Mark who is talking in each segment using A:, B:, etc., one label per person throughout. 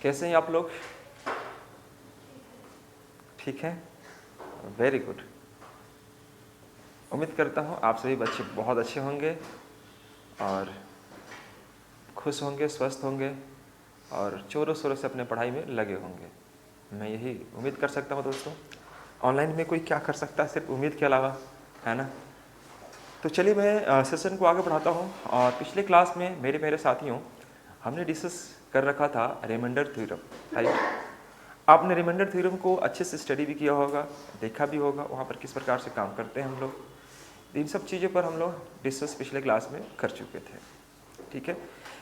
A: कैसे हैं आप लोग? ठीक है, वेरी गुड। उम्मीद करता हूँ आप सभी बच्चे बहुत अच्छे होंगे और खुश होंगे, स्वस्थ होंगे और जोरों शोरों से अपने पढ़ाई में लगे होंगे। मैं यही उम्मीद कर सकता हूँ दोस्तों। ऑनलाइन में कोई क्या कर सकता है सिर्फ उम्मीद के अलावा, है ना? तो चलिए मैं सेशन को आगे बढ़ाता हूँ। और पिछले क्लास में मेरे साथियों हमने डिस्कस कर रखा था रिमाइंडर थ्योरम, राइट? आपने रिमाइंडर थ्योरम को अच्छे से स्टडी भी किया होगा, देखा भी होगा वहाँ पर किस प्रकार से काम करते हैं हम लोग। इन सब चीज़ों पर हम लोग डिस्कस पिछले क्लास में कर चुके थे, ठीक है।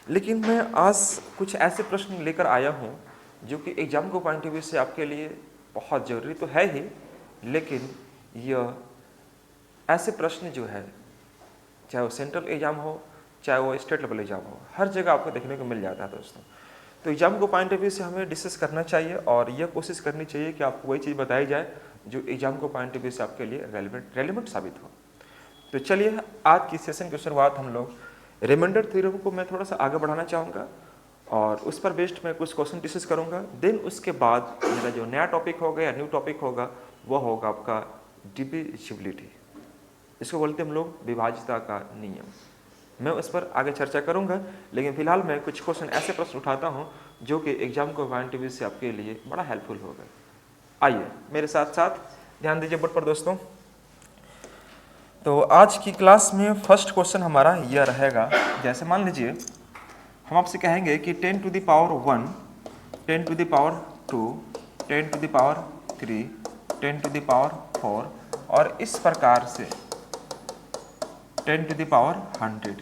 A: लेकिन मैं आज कुछ ऐसे प्रश्न लेकर आया हूँ जो कि एग्जाम को पॉइंट ऑफ व्यू से आपके लिए बहुत ज़रूरी तो है ही, लेकिन यह ऐसे प्रश्न जो है, चाहे वो सेंट्रल एग्जाम हो चाहे वो स्टेट लेवल एग्जाम हो, हर जगह आपको देखने को मिल जाता है दोस्तों। तो एग्जाम को पॉइंट ऑफ व्यू से हमें डिस्कस करना चाहिए और यह कोशिश करनी चाहिए कि आपको वही चीज़ बताई जाए जो एग्जाम को पॉइंट ऑफ व्यू से आपके लिए रेलिवेंट साबित हो। तो चलिए आज की सेशन की शुरुआत हम लोग रिमाइंडर थ्योरम को मैं थोड़ा सा आगे बढ़ाना चाहूँगा और उस पर बेस्ड मैं कुछ क्वेश्चन डिस्कस करूँगा। देन उसके बाद मेरा जो नया टॉपिक होगा या न्यू टॉपिक होगा वह होगा आपका डिविजिबिलिटी। इसको बोलते हैं हम लोग विभाज्यता का नियम। मैं उस पर आगे चर्चा करूंगा, लेकिन फिलहाल मैं कुछ क्वेश्चन ऐसे प्रश्न उठाता हूं जो कि एग्जाम को पॉइंट ऑफ व्यू से आपके लिए बड़ा हेल्पफुल होगा। आइए मेरे साथ साथ ध्यान दीजिए बोर्ड पर दोस्तों। तो आज की क्लास में फर्स्ट क्वेश्चन हमारा यह रहेगा, जैसे मान लीजिए हम आपसे कहेंगे कि 10 to the power 1, 10 to the power 2, 10 to the power 3, 10 to the power 4 और इस प्रकार से 10 टू द पावर 100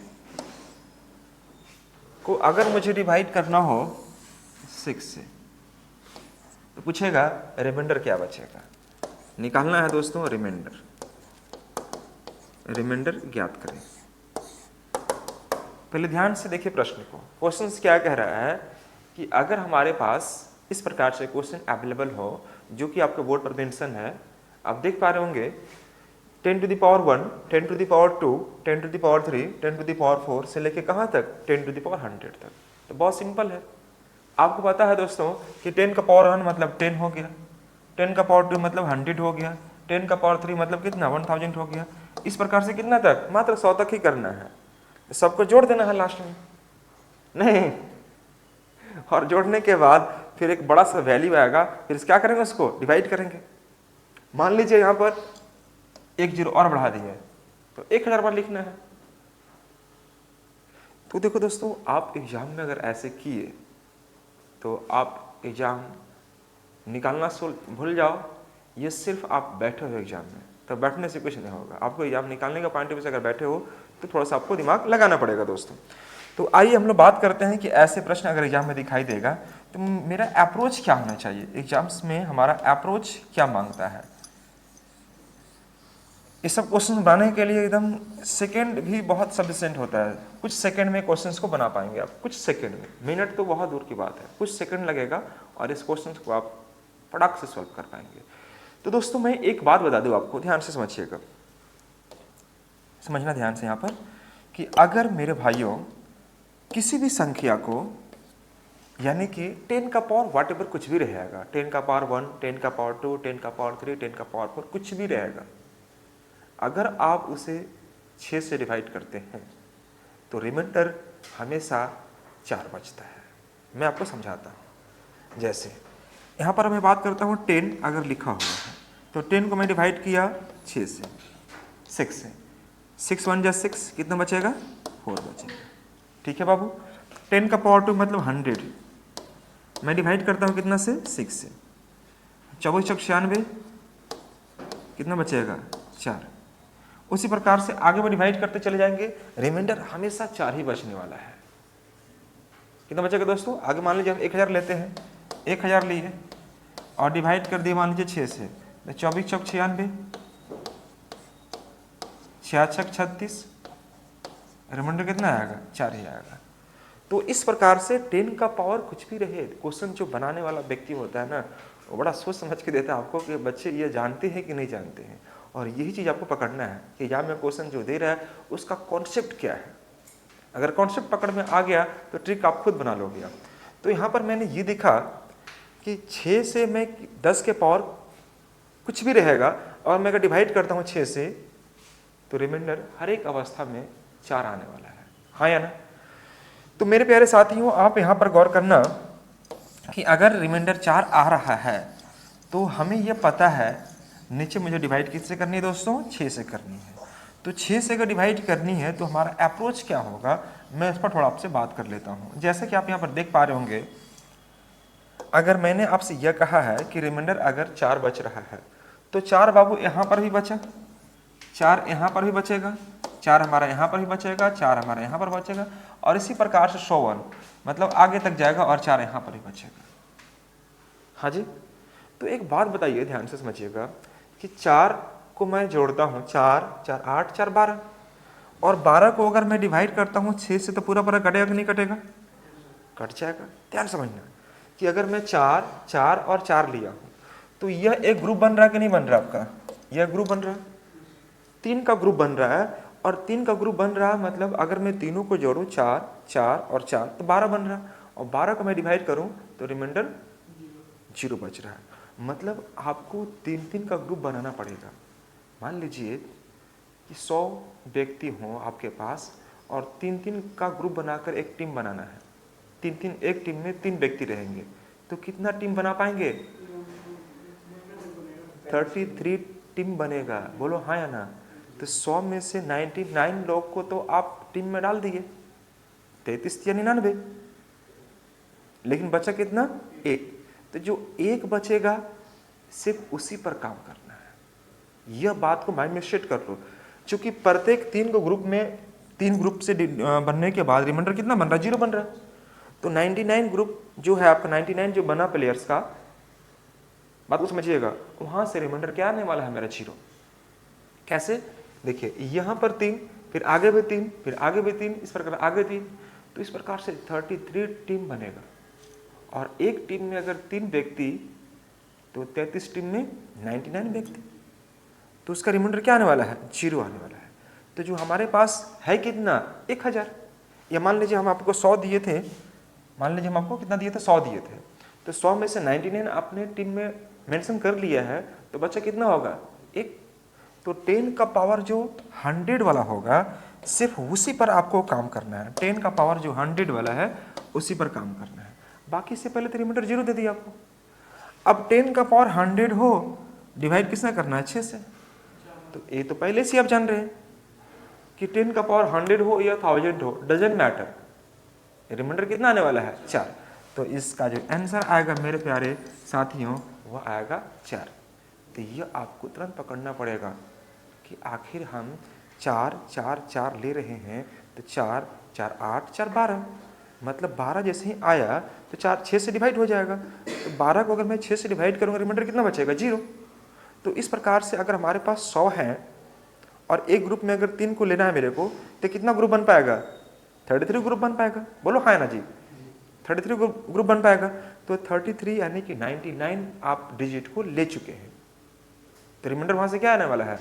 A: को अगर मुझे डिवाइड करना हो 6 से, तो पूछेगा रिमाइंडर क्या बचेगा। निकालना है दोस्तों रिमाइंडर ज्ञात करें। पहले ध्यान से देखिए प्रश्न को। क्वेश्चन क्या कह रहा है कि अगर हमारे पास इस प्रकार से क्वेश्चन अवेलेबल हो जो कि आपके बोर्ड पर मेंशन है, आप देख पा रहे होंगे 10 to the power 1, 10 to the power 2, 10 to the power 3, 10 to the power 4 से लेके कहाँ तक 10 टू द पावर 100 तक। तो बहुत सिंपल है। आपको पता है दोस्तों कि 10 का पावर 1 मतलब 10 हो गया, 10 का पावर 2 मतलब 100 हो गया, 10 का पावर 3 मतलब कितना 1000 हो गया। इस प्रकार से कितना तक, मात्र 100 तक ही करना है। सबको जोड़ देना है लास्ट में, नहीं, और जोड़ने के बाद फिर एक बड़ा सा वैल्यू आएगा, फिर क्या करेंगे उसको डिवाइड करेंगे। मान लीजिए यहाँ पर एक जीरो और बढ़ा दिया है तो 1000 बार लिखना है। तो देखो दोस्तों, आप एग्जाम में अगर ऐसे किए तो आप एग्जाम निकालना भूल जाओ। ये सिर्फ आप बैठे हो एग्जाम में, तो बैठने से कुछ नहीं होगा। आपको एग्जाम निकालने का पॉइंट ऑफ व्यू से अगर बैठे हो तो थोड़ा सा आपको दिमाग लगाना पड़ेगा दोस्तों। तो आइए हम लोग बात करते हैं कि ऐसे प्रश्न अगर एग्जाम में दिखाई देगा तो मेरा अप्रोच क्या होना चाहिए, एग्जाम्स में हमारा अप्रोच क्या मांगता है। ये सब क्वेश्चन बनाने के लिए एकदम सेकंड भी बहुत सफिशिएंट होता है। कुछ सेकंड में क्वेश्चंस को बना पाएंगे आप, कुछ सेकंड में, मिनट तो बहुत दूर की बात है, कुछ सेकंड लगेगा और इस क्वेश्चन को आप फटाक से सॉल्व कर पाएंगे। तो दोस्तों मैं एक बात बता दूं आपको, ध्यान से समझिएगा, समझना ध्यान से यहाँ पर, कि अगर मेरे भाइयों किसी भी संख्या को, यानी कि 10 का पावर वाट एवर कुछ भी रहेगा, 10 का पावर 1, 10 का पावर 2, 10 का पावर 3, 10 का पावर 4 कुछ भी रहेगा, अगर आप उसे 6 से डिवाइड करते हैं तो रिमाइंडर हमेशा 4 बचता है। मैं आपको समझाता हूँ। जैसे यहाँ पर मैं बात करता हूँ 10 अगर लिखा हुआ है तो 10 को मैं डिवाइड किया 6 से, 6 से, 6 1 जा 6, कितना बचेगा 4 बचेगा। ठीक है बाबू। 10 का पावर 2 मतलब 100, मैं डिवाइड करता हूँ कितना से 6 से, 24 चौक 96, कितना बचेगा 4। उसी प्रकार से आगे में डिवाइड करते चले जाएंगे, रिमाइंडर हमेशा 4 ही बचने वाला है। कितना बचेगा दोस्तों, आगे मान लीजिए हम 1000 लेते हैं, 1000 लिए और डिवाइड कर दिए मान लीजिए 6 से, 24 चौक 96, 6 छक 36, रिमाइंडर कितना आएगा 4 ही आएगा। तो इस प्रकार से 10 का पावर कुछ भी रहे, क्वेश्चन जो बनाने वाला व्यक्ति होता है ना, वो बड़ा सोच समझ के देता है आपको कि बच्चे ये जानते हैं कि नहीं जानते हैं। और यही चीज़ आपको पकड़ना है कि एग्जाम में क्वेश्चन जो दे रहा है उसका कॉन्सेप्ट क्या है। अगर कॉन्सेप्ट पकड़ में आ गया तो ट्रिक आप खुद बना लोगे आप। तो यहाँ पर मैंने ये देखा कि 6 से मैं 10 के पावर कुछ भी रहेगा और मैं अगर डिवाइड करता हूँ 6 से तो रिमाइंडर हर एक अवस्था में 4 आने वाला है, हाँ या ना। तो मेरे प्यारे साथियों, आप यहाँ पर गौर करना कि अगर रिमाइंडर 4 आ रहा है तो हमें यह पता है नीचे मुझे डिवाइड किससे करनी है दोस्तों, 6 से करनी है। तो 6 से अगर डिवाइड करनी है तो हमारा अप्रोच क्या होगा, मैं इस पर थोड़ा आपसे बात कर लेता हूँ। जैसे कि आप यहाँ पर देख पा रहे होंगे, अगर मैंने आपसे यह कहा है कि रिमाइंडर अगर 4 बच रहा है तो 4 बाबू यहाँ पर भी बचा, 4 यहाँ पर भी बचेगा, 4 हमारा यहाँ पर भी बचेगा, 4 हमारा यहाँ पर बचेगा और इसी प्रकार से 100 मतलब आगे तक जाएगा और 4 यहाँ पर भी बचेगा। हाँ जी, तो एक बात बताइए, ध्यान से समझिएगा कि 4 को मैं जोड़ता हूँ, 4 4 8 4 12 और 12 को अगर मैं डिवाइड करता हूँ 6 से तो पूरा पूरा कटेगा कि नहीं कटेगा, कट जाएगा। ध्यान समझना कि अगर मैं 4 4 और 4 लिया हूँ तो यह एक ग्रुप बन रहा है कि नहीं बन रहा आपका, यह ग्रुप बन रहा है, 3 का ग्रुप बन रहा है और 3 का ग्रुप बन रहा है मतलब अगर मैं तीनों को जोड़ूं 4 4 और 4 तो 12 बन रहा है और 12 को मैं डिवाइड करूं तो रिमाइंडर 0 बच रहा है। मतलब आपको 3 का ग्रुप बनाना पड़ेगा। मान लीजिए कि 100 व्यक्ति हों आपके पास और 3 का ग्रुप बनाकर एक टीम बनाना है, 3 एक टीम में 3 व्यक्ति रहेंगे तो कितना टीम बना पाएंगे, 33 टीम बनेगा, बोलो हाँ या ना। तो 100 में से 99 लोग को तो आप टीम में डाल दिए, 33 या 99, लेकिन बचा कितना, 1। तो जो 1 बचेगा सिर्फ उसी पर काम करना है। यह बात को माइंड में सेट कर लो, क्योंकि प्रत्येक 3 को ग्रुप में 3 ग्रुप से बनने के बाद रिमाइंडर कितना बन रहा है, 0 बन रहा है। तो 99 ग्रुप जो है आपका, 99 जो बना प्लेयर्स का, बात को समझिएगा, वहां से रिमाइंडर क्या आने वाला है मेरा, 0। कैसे, देखिए यहाँ पर 3, फिर आगे भी 3, फिर आगे भी 3, इस प्रकार आगे 3, तो इस प्रकार से 33 टीम बनेगा। और एक टीम में अगर 3 व्यक्ति तो 33 टीम में 99 व्यक्ति, तो उसका रिमाइंडर क्या आने वाला है, 0 आने वाला है। तो जो हमारे पास है कितना, 1000, या मान लीजिए हम आपको 100 दिए थे, मान लीजिए हम आपको कितना दिए थे, 100 दिए थे, तो 100 में से 99 आपने टीम में मेंशन कर लिया है, तो बच्चा कितना होगा, 1। तो 10 का पावर जो 100 वाला होगा सिर्फ उसी पर आपको काम करना है, 10 का पावर जो 100 वाला है उसी पर काम करना है। बाकी से पहले तो रिमाइंडर 0 दे दिया आपको। अब 10 का पावर 100 हो, डिवाइड किसने करना है, 6 से। तो ये तो पहले से आप जान रहे हैं कि 10 का पावर 100 हो या 1000 हो, डजेंट मैटर, रिमाइंडर कितना आने वाला है, 4। तो इसका जो आंसर आएगा मेरे प्यारे साथियों वो आएगा 4। तो ये आपको तुरंत पकड़ना पड़ेगा कि आखिर हम 4 4 4 ले रहे हैं, तो 4 4 8 4 12, मतलब 12 जैसे ही आया तो 4 6 से डिवाइड हो जाएगा। तो 12 को अगर मैं 6 से डिवाइड करूँगा रिमाइंडर कितना बचेगा, 0। तो इस प्रकार से अगर हमारे पास 100 है और एक ग्रुप में अगर 3 को लेना है मेरे को, तो कितना ग्रुप बन पाएगा, 33 ग्रुप बन पाएगा, बोलो हाँ ना जी, 33 ग्रुप बन पाएगा। तो 33 यानी कि 99 आप डिजिट को ले चुके हैं, तो रिमाइंडर वहां से क्या आने वाला है,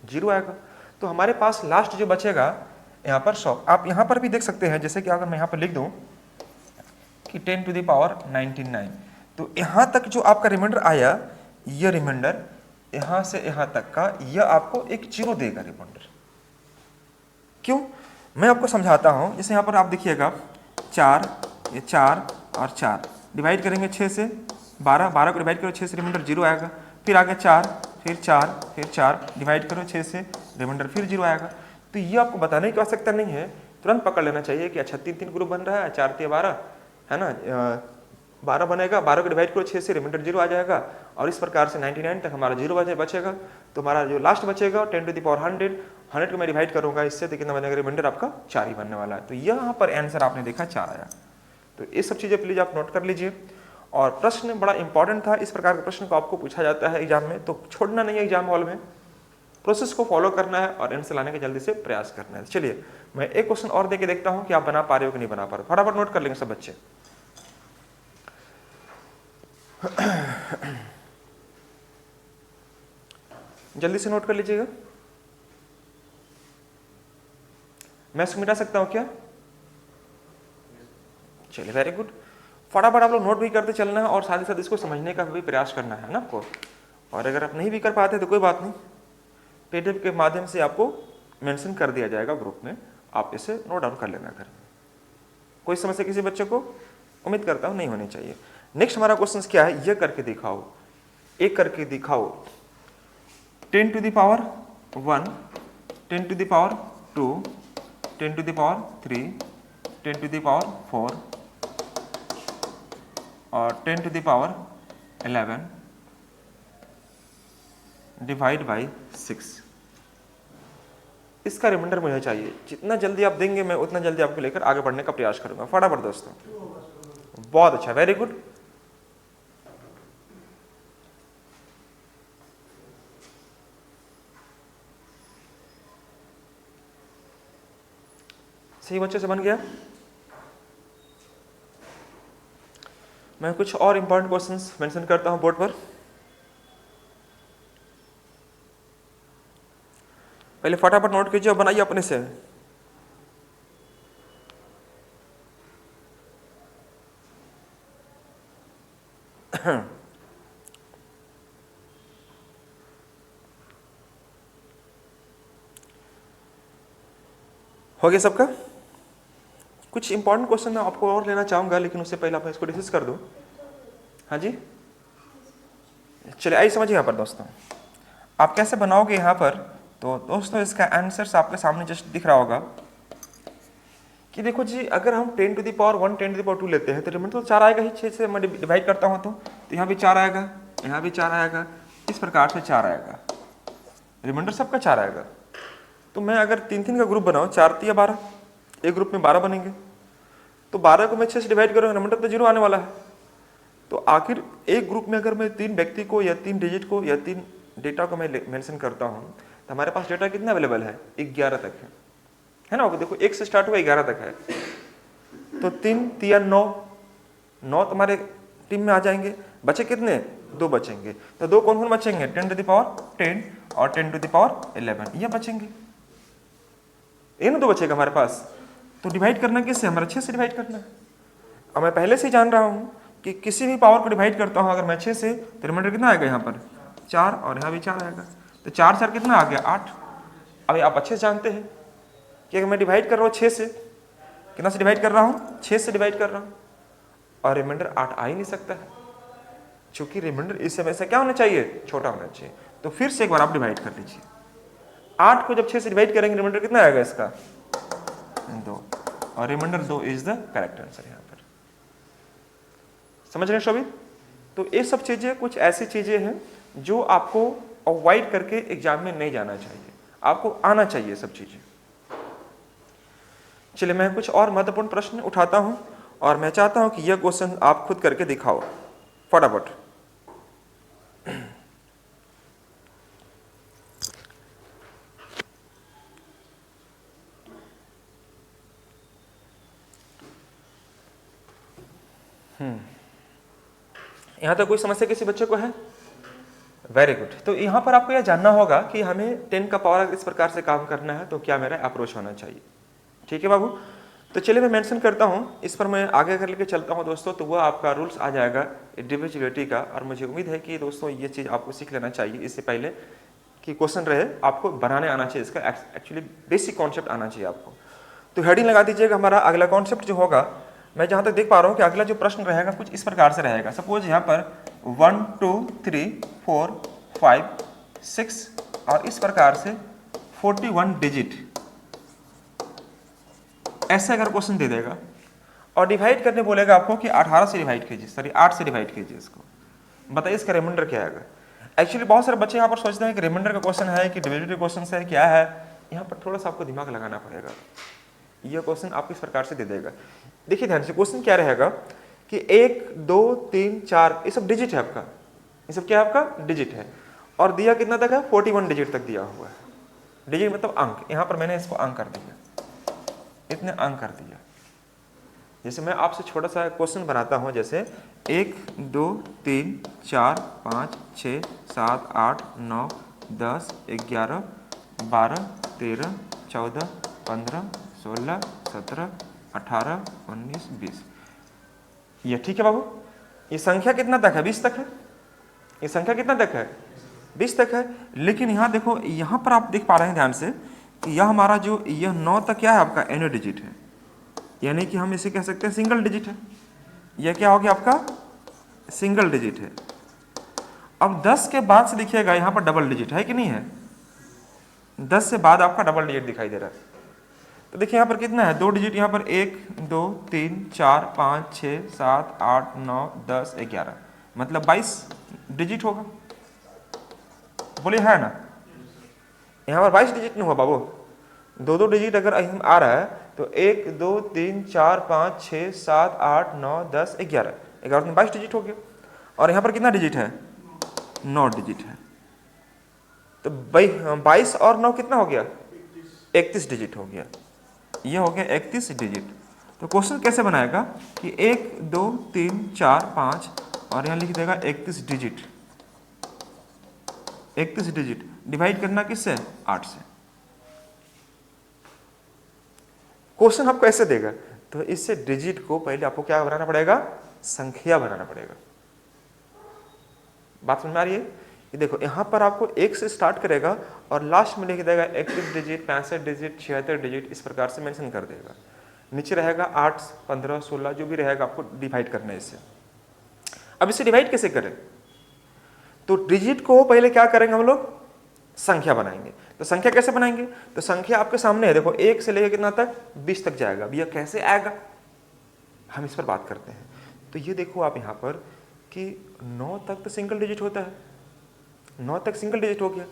A: 0 आएगा। तो हमारे पास लास्ट जो बचेगा यहाँ पर 100। आप यहाँ पर भी देख सकते हैं, जैसे कि अगर मैं यहाँ पर लिख दूँ कि 10 टू द पावर 99, तो यहाँ तक जो आपका रिमाइंडर आया, यह रिमाइंडर यहाँ से यहाँ तक का, यह आपको एक 0 देगा रिमाइंडर। क्यों, मैं आपको समझाता हूँ। जैसे यहाँ पर आप देखिएगा 4, ये 4 और 4 डिवाइड करेंगे 6 से, 12 12 को डिवाइड करो 6 से, रिमाइंडर 0 आएगा। फिर आगे 4, फिर 4, फिर 4 डिवाइड करो 6 से, रिमाइंडर फिर 0 आएगा। तो ये आपको बताने की आवश्यकता नहीं है, तुरंत पकड़ लेना चाहिए कि अच्छा 3 ग्रुप बन रहा है, 4 3 12 है ना, 12 बनेगा, 12 को डिवाइड करो 6 से, रिमाइंडर 0 आ जाएगा। और इस प्रकार से 99 तक हमारा 0 बचेगा। तो हमारा जो लास्ट बचेगा 10 टू द पावर 100 को मैं डिवाइड करूंगा इससे, तो कितना बनेगा, रिमाइंडर आपका 4 ही बनने वाला है। तो यहाँ पर आंसर आपने देखा 4 आया। तो ये सब चीज़ें प्लीज आप नोट कर लीजिए। और प्रश्न बड़ा इंपॉर्टेंट था, इस प्रकार के प्रश्न को आपको पूछा जाता है एग्जाम में, तो छोड़ना नहीं है एग्जाम हॉल में, प्रोसेस को फॉलो करना है और आंसर लाने का जल्दी से प्रयास करना है। चलिए मैं एक क्वेश्चन और देके देखता हूँ कि आप बना पा रहे हो कि नहीं बना पा रहे हो। फटाफट नोट कर लेंगे सब बच्चे। जल्दी से नोट कर लीजिएगा। मैं इसको मिटा सकता हूं क्या, चलिए वेरी गुड। फटाफट आप लोग नोट भी करते चलना है और साथ ही साथ इसको समझने का भी प्रयास करना है ना आपको। और अगर आप नहीं भी कर पाते तो कोई बात नहीं, PDF के माध्यम से आपको मेंशन कर दिया जाएगा ग्रुप में, आप इसे नोट डाउन कर लेना घर में। कोई समस्या किसी बच्चे को उम्मीद करता हूँ नहीं होनी चाहिए। नेक्स्ट हमारा क्वेश्चन क्या है, ये करके दिखाओ, एक करके दिखाओ। 10 to the power 1, 10 to the power 2, 10 to the power 3, 10 to the power 4 और 10 to the power 11 divide by 6। इसका रिमाइंडर मुझे चाहिए। जितना जल्दी आप देंगे मैं उतना जल्दी आपको लेकर आगे बढ़ने का प्रयास करूंगा। फटाफट दोस्तों, बहुत अच्छा, वेरी गुड। सही बच्चे से बन गया। मैं कुछ और इंपॉर्टेंट क्वेश्चंस मेंशन करता हूं बोर्ड पर। पहले फटाफट नोट कीजिए और बनाइए अपने से। हो गया सबका? कुछ इंपॉर्टेंट क्वेश्चन मैं आपको और लेना चाहूंगा, लेकिन उससे पहले आप इसको डिस्कस कर दूं। हाँ जी, चलिए आइए समझिए। यहाँ पर दोस्तों आप कैसे बनाओगे यहाँ पर, तो दोस्तों इसका आंसर आपके सामने जस्ट दिख रहा होगा कि देखो जी, अगर हम 10 to the power 1, 10 to the power 2 लेते हैं तो रिमाइंडर तो 4 आएगा ही। 6 से मैं डिवाइड करता हूँ तो यहाँ भी 4 आएगा, यहाँ भी 4 आएगा, इस प्रकार से 4 आएगा, रिमाइंडर सबका 4 आएगा। तो मैं अगर 3 का ग्रुप बनाऊँ, 4 3 12, एक ग्रुप में 12 बनेंगे, तो 12 को मैं 6 से डिवाइड करूँगा, रिमाइंडर तो 0 आने वाला है। तो आखिर एक ग्रुप में अगर मैं 3 व्यक्ति को या 3 डिजिट को या 3 डेटा को मैं मेंशन करता हूँ, तो हमारे पास डेटा कितना अवेलेबल है? 11 तक है ना। देखो 1 से स्टार्ट हुआ 11 तक है, तो 3 3 9 9 तुम्हारे टीम में आ जाएंगे। बचे कितने? 2 बचेंगे। तो 2 कौन कौन बचेंगे? 10 to the power 10 और 10 to the power 11, ये बचेंगे। ये ना 2 बचेगा हमारे पास। तो डिवाइड करना किससे? हमारा 6 से डिवाइड करना है। अब मैं पहले से ही जान रहा हूँ कि किसी भी पावर को डिवाइड करता हूँ अगर मैं 6 से, तो रिमाइंडर कितना आएगा? यहाँ पर 4 और यहाँ भी 4 आएगा। तो 4 4 कितना आ गया? 8। अभी आप अच्छे से जानते हैं कि अगर मैं डिवाइड कर रहा हूँ 6 से, कितना से डिवाइड कर रहा हूँ? 6 से डिवाइड कर रहा हूँ, और रिमाइंडर 8 आ ही नहीं सकता है, क्योंकि रिमाइंडर इस समय से क्या होना चाहिए? छोटा होना चाहिए। तो फिर से एक बार आप डिवाइड कर लीजिए। 8 को जब 6 से डिवाइड करेंगे, रिमाइंडर कितना आएगा इसका? 2, और reminder 2 is the correct answer. यहाँ पर समझ रहे हैं शोभित? तो ये सब चीजें कुछ ऐसी चीजें हैं जो आपको अवॉइड करके एग्जाम में नहीं जाना चाहिए, आपको आना चाहिए सब चीजें। चलिए मैं कुछ और महत्वपूर्ण प्रश्न उठाता हूं और मैं चाहता हूं कि यह क्वेश्चन आप खुद करके दिखाओ फटाफट। यहां तक कोई समस्या किसी बच्चे को है? Very good. तो यहाँ पर आपको यह जानना होगा कि हमें 10 का पावर इस प्रकार से काम करना है तो क्या मेरा अप्रोच होना चाहिए। ठीक है बाबू, तो चलिए मैं मेंशन करता हूँ, इस पर मैं आगे अगर लेके चलता हूँ दोस्तों, तो वह आपका रूल्स आ जाएगा डिविजिबिलिटी का। और मुझे उम्मीद है कि दोस्तों ये चीज़ आपको सीख लेना चाहिए इससे पहले कि क्वेश्चन रहे, आपको बनाने आना चाहिए, इसका एक्चुअली बेसिक कॉन्सेप्ट आना चाहिए आपको। तो हेडिंग लगा दीजिएगा। हमारा अगला कॉन्सेप्ट जो होगा, मैं जहाँ तक देख पा रहा हूँ कि अगला जो प्रश्न रहेगा कुछ इस प्रकार से रहेगा। सपोज यहाँ पर 1 2 3 4 5 6 और इस प्रकार से 41 डिजिट, ऐसे अगर क्वेश्चन दे देगा और डिवाइड करने बोलेगा आपको कि 18 से डिवाइड कीजिए, सॉरी 8 से डिवाइड कीजिए इसको, बताइए इसका रिमाइंडर क्या आएगा। एक्चुअली बहुत सारे बच्चे यहाँ पर सोचते हैं कि रिमाइंडर का क्वेश्चन है कि डिविजिबिलिटी क्वेश्चन है, क्या है। यहाँ पर थोड़ा सा आपको दिमाग लगाना पड़ेगा। यह क्वेश्चन आपको इस प्रकार से दे देगा। देखिए ध्यान से, क्वेश्चन क्या रहेगा कि 1 2 3 4 ये सब डिजिट है आपका, ये सब क्या है आपका? डिजिट है। और दिया कितना तक है? 41 डिजिट तक दिया हुआ है। डिजिट मतलब अंक, यहाँ पर मैंने इसको अंक कर दिया, इतने अंक कर दिया। जैसे मैं आपसे छोटा सा क्वेश्चन बनाता हूँ, जैसे 1 2 3 4 5 6 7 8 9 10 11 12 13 14 15 16 17 18 19 20, ये ठीक है बाबू, ये संख्या कितना तक है? 20 तक है। ये संख्या कितना तक है? 20 तक है। लेकिन यहाँ देखो, यहाँ पर आप देख पा रहे हैं ध्यान से कि यह हमारा जो यह 9 तक क्या है आपका? एनो डिजिट है, यानी कि हम इसे कह सकते हैं सिंगल डिजिट है। यह क्या हो गया आपका? सिंगल डिजिट है। अब 10 के बाद से देखिएगा यहाँ पर डबल डिजिट है कि नहीं है? 10 से बाद आपका डबल डिजिट दिखाई दे रहा है। तो देखिए यहाँ पर कितना है? 2 डिजिट यहाँ पर 1 2 3 4 5 6 7 8 9 10 11, मतलब 22 डिजिट होगा। बोलिए है ना? यहाँ पर 22 डिजिट नहीं हुआ बाबू। 2 डिजिट अगर आ रहा है तो 1 2 3 4 5 6 7 8 9 10 11, 11 में 22 डिजिट हो गया। और यहाँ पर कितना डिजिट है? 9 डिजिट है। तो 22 और 9 कितना हो गया? 31 डिजिट हो गया। ये हो गया 31 डिजिट। तो क्वेश्चन कैसे बनाएगा कि 1 2 3 4 5 और यहाँ लिख देगा 31 डिजिट। 31 डिजिट डिवाइड करना किससे? 8 से। क्वेश्चन आपको ऐसे देगा तो इससे डिजिट को पहले आपको क्या बनाना पड़ेगा? संख्या बनाना पड़ेगा। बात समझ में आ रही है? ये देखो यहाँ पर आपको 1 से स्टार्ट करेगा और लास्ट में लिख देगा 31 डिजिट 65 डिजिट 76 डिजिट, इस प्रकार से मेंशन कर देगा। नीचे रहेगा 8 15 16 जो भी रहेगा आपको डिवाइड करना है इससे। अब इसे डिवाइड कैसे करें? तो डिजिट को पहले क्या करेंगे हम लोग? संख्या बनाएंगे। तो संख्या कैसे बनाएंगे? तो संख्या आपके सामने है, देखो 1 से लेकर कितना तक? 20 तक जाएगा। अब यह कैसे आएगा हम इस पर बात करते हैं। तो ये देखो आप यहाँ पर कि 9 तक तो सिंगल डिजिट होता है, 9 तक सिंगल डिजिट हो गया।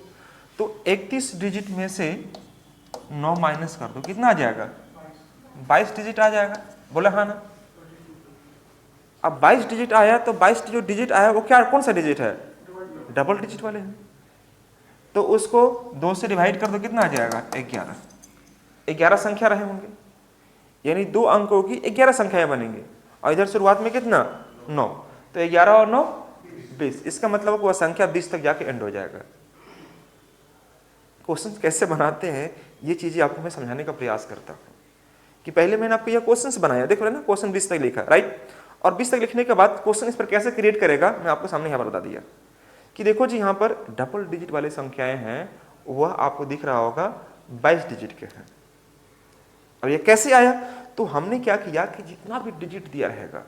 A: तो 31 डिजिट में से 9 माइनस कर दो, कितना आ जाएगा? 22 डिजिट आ जाएगा। बोले हाँ ना? अब 22 डिजिट आया तो 22 जो डिजिट आया वो क्या, कौन सा डिजिट है? डबल डिजिट वाले हैं। तो उसको 2 से डिवाइड कर दो, कितना आ जाएगा? 11। 11 संख्या रहे होंगे, यानी 2 अंकों की 11 संख्याएं बनेंगे। और इधर शुरुआत में कितना? 9। तो 11 और 9 20। इसका मतलब वह संख्या 20 तक जाके एंड हो जाएगा। क्वेश्चन कैसे बनाते हैं ये चीजें आपको मैं समझाने का प्रयास करता हूँ कि पहले मैंने आपको यह क्वेश्चन बनाया, देख रहे ना, क्वेश्चन 20 तक लिखा, राइट। और 20 तक लिखने के बाद क्वेश्चन इस पर कैसे क्रिएट करेगा मैं आपको सामने यहाँ पर बता दिया कि देखो जी यहाँ पर डबल डिजिट वाली संख्याएं हैं, वह आपको दिख रहा होगा 22 डिजिट के हैं। अब ये कैसे आया? तो हमने क्या किया कि जितना भी डिजिट दिया रहेगा,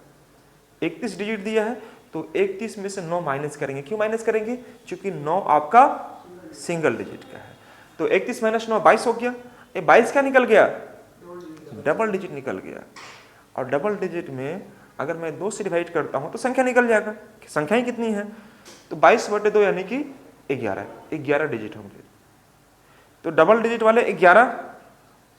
A: 31 डिजिट दिया है तो 31 में से 9 माइनस करेंगे। क्यों माइनस करेंगे? क्योंकि 9 आपका सिंगल डिजिट का है। तो 31 माइनस 9 22 हो गया। ये 22 क्या निकल गया? डबल डिजिट निकल गया। और डबल डिजिट में अगर मैं 2 से डिवाइड करता हूं तो संख्या निकल जाएगा। संख्याएं कितनी है? तो 22/2 यानी कि 11 डिजिट होंगे। तो डबल डिजिट वाले 11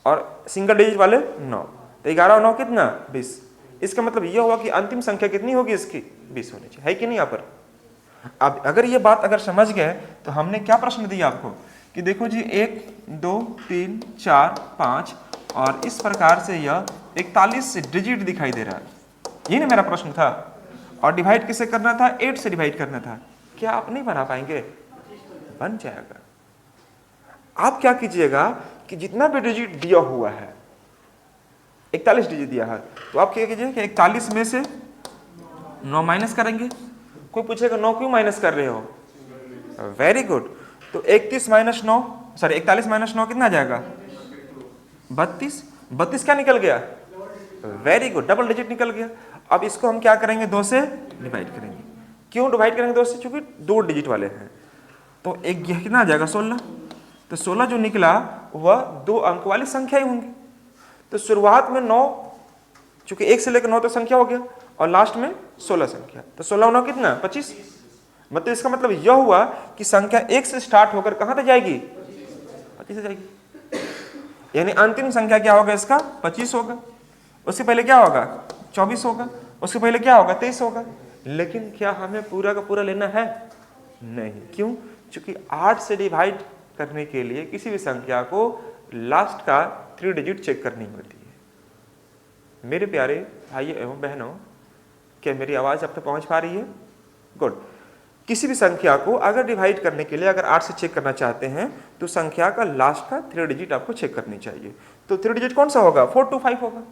A: और सिंगल डिजिट वाले 9। तो 11 और 9 कितना? 20। इसका मतलब यह हुआ कि अंतिम संख्या कितनी होगी इसकी? 20 होनी चाहिए, है कि नहीं यहाँ पर? अब अगर ये बात अगर समझ गए तो हमने क्या प्रश्न दिया आपको कि देखो जी 1 2 3 4 5 और इस प्रकार से यह 41 डिजिट दिखाई दे रहा है। ये ना मेरा प्रश्न था। और डिवाइड किसे करना था? 8 से डिवाइड करना था। क्या आप नहीं बना पाएंगे? बन जाएगा। आप क्या कीजिएगा कि जितना भी डिजिट दिया हुआ है, 41 डिजिट दिया है, तो आप क्या कीजिए कि 41 में से 9 माइनस करेंगे। कोई पूछेगा 9 क्यों माइनस कर रहे हो? Very good. तो 41 माइनस 9 कितना आ जाएगा? 32। 32 क्या निकल गया? वेरी गुड, डबल डिजिट निकल गया। अब इसको हम क्या करेंगे? 2 से डिवाइड करेंगे। क्यों डिवाइड करेंगे 2 से? क्योंकि 2 डिजिट वाले हैं। तो एक कितना आ जाएगा? 16। तो 16 जो निकला वह 2 अंक वाली संख्या ही होंगी। तो शुरुआत में 9, चूंकि 1 से लेकर 9 तक संख्या हो गया और लास्ट में 16 संख्या। तो 16 9 कितना? 25। मतलब इसका मतलब यह हुआ कि संख्या 1 से स्टार्ट होकर कहां तक जाएगी? 25 से जाएगी। यानी अंतिम संख्या क्या होगा इसका? 25 होगा। उससे पहले क्या होगा? 24 होगा। उसके पहले क्या होगा? 23 होगा। लेकिन क्या हमें पूरा का पूरा लेना है? नहीं। क्यों? क्योंकि 8 से डिवाइड करने के लिए किसी भी संख्या को लास्ट का 3 डिजिट चेक करनी होती है। मेरे प्यारे भाइयों एवं बहनों, क्या मेरी आवाज अब तक पहुंच पा रही है? गुड। किसी भी संख्या को अगर डिवाइड करने के लिए अगर 8 से चेक करना चाहते हैं तो संख्या का लास्ट का 3 डिजिट आपको चेक करनी चाहिए। तो 3 डिजिट कौन सा होगा? 425 होगा।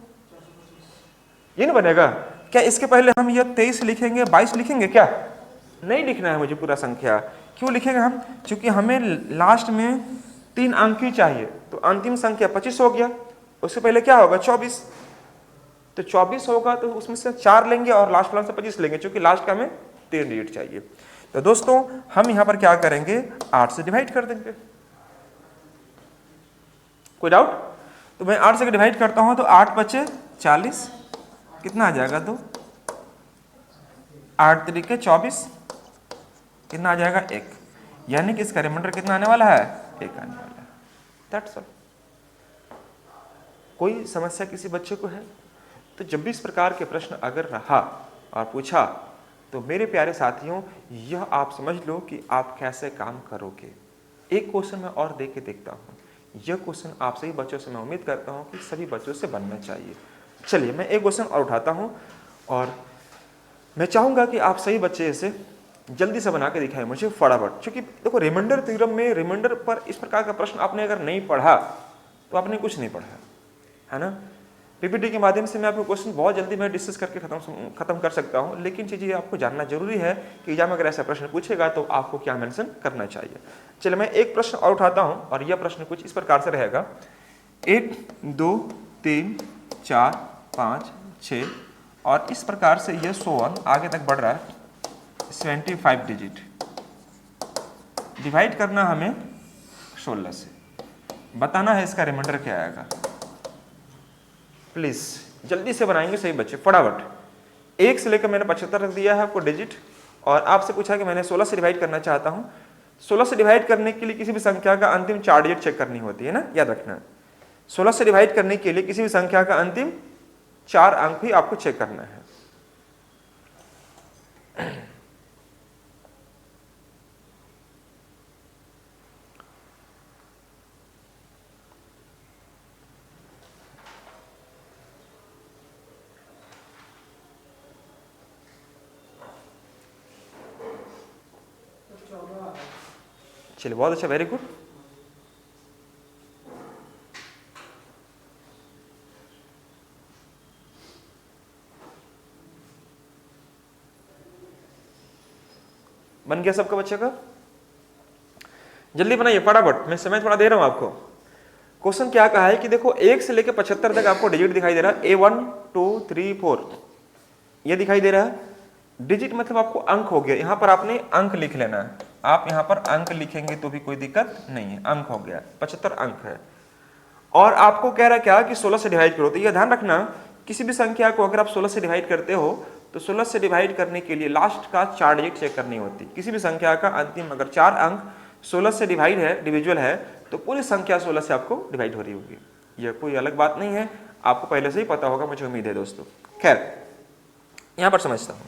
A: ये नहीं बनेगा क्या इसके पहले हम यह 23 लिखेंगे, 22 लिखेंगे? क्या नहीं लिखना है मुझे पूरा संख्या। क्यों लिखेंगे हम? क्योंकि हमें लास्ट में 3 अंक ही चाहिए। तो अंतिम संख्या 25 हो गया, उससे पहले क्या होगा? 24। तो 24 होगा तो उसमें से 4 लेंगे और लास्ट वाला से 25 लेंगे, क्योंकि लास्ट का हमें 3 डिजिट चाहिए। तो दोस्तों हम यहाँ पर क्या करेंगे? 8 से डिवाइड कर देंगे। कोई डाउट? तो मैं 8 से डिवाइड करता हूँ तो 8 बचे 40, कितना आ जाएगा? तो 8 तरीके 24, कितना आ जाएगा? 1। यानी कि इसका रिमाइंडर कितना आने वाला है? 1 आने वाला है। That's all. कोई समस्या किसी बच्चे को है? तो जब भी इस प्रकार के प्रश्न अगर रहा और पूछा तो मेरे प्यारे साथियों, यह आप समझ लो कि आप कैसे काम करोगे। एक क्वेश्चन मैं और दे के देखता हूँ। यह क्वेश्चन आप सभी बच्चों से मैं उम्मीद करता हूँ कि सभी बच्चों से बनना चाहिए। चलिए मैं एक क्वेश्चन और उठाता हूँ और मैं चाहूँगा कि आप सही बच्चे इसे जल्दी से बना के दिखाएं मुझे फटाफट। क्योंकि देखो रिमाइंडर थ्योरम में रिमाइंडर पर इस प्रकार का प्रश्न आपने अगर नहीं पढ़ा तो आपने कुछ नहीं पढ़ा, है ना। पीपीटी के माध्यम से मैं आपको क्वेश्चन बहुत जल्दी मैं डिस्कस करके खत्म कर सकता हूँ, लेकिन चीज़ें आपको जानना जरूरी है कि एग्जाम अगर ऐसा प्रश्न पूछेगा तो आपको क्या मेंशन करना चाहिए। चलिए मैं एक प्रश्न और उठाता हूँ और यह प्रश्न कुछ इस प्रकार से रहेगा। 1 2 3 4 5 6 और इस प्रकार से यह 100 आगे तक बढ़ रहा है। 75 डिजिट डिवाइड करना हमें 16 से, बताना है इसका रिमाइंडर क्या आएगा। प्लीज जल्दी से बनाएंगे सही बच्चे फटाफट। 1 से लेकर मैंने 75 रख दिया है आपको डिजिट और आपसे पूछा कि मैंने 16 से डिवाइड करना चाहता हूं। 16 से डिवाइड करने के लिए किसी भी संख्या का अंतिम 4 डिजिट चेक करनी होती है ना, याद रखना। 16 से डिवाइड करने के लिए किसी भी संख्या का अंतिम 4 अंक भी आपको चेक करना है। चलिए बहुत अच्छा, वेरी गुड। बन गया सबका बच्चे का? जल्दी बनाइए फटाफट, मैं समय थोड़ा दे रहा हूं आपको। क्वेश्चन क्या कहा है कि देखो 1 से लेकर 75 तक आपको डिजिट दिखाई दे रहा है। A1 2 3 4 ये दिखाई दे रहा है। डिजिट मतलब आपको अंक हो गया, यहां पर आपने अंक लिख लेना है। आप यहां पर अंक लिखेंगे तो भी कोई दिक्कत नहीं है, अंक हो गया, 75 अंक है। और आपको कह रहा है क्या कि 16 से डिवाइड करो। तो यह ध्यान रखना, किसी भी संख्या को अगर आप 16 से डिवाइड करते हो तो 16 से डिवाइड करने के लिए लास्ट का 4 डिजिट चेक करनी होती। किसी भी संख्या का अंतिम अगर 4 अंक 16 से डिवाइड है, डिविजुअल है, तो पूरी संख्या 16 से आपको डिवाइड हो रही होगी। यह कोई अलग बात नहीं है, आपको पहले से ही पता होगा, मुझे उम्मीद है दोस्तों। खैर यहां पर समझता हूं।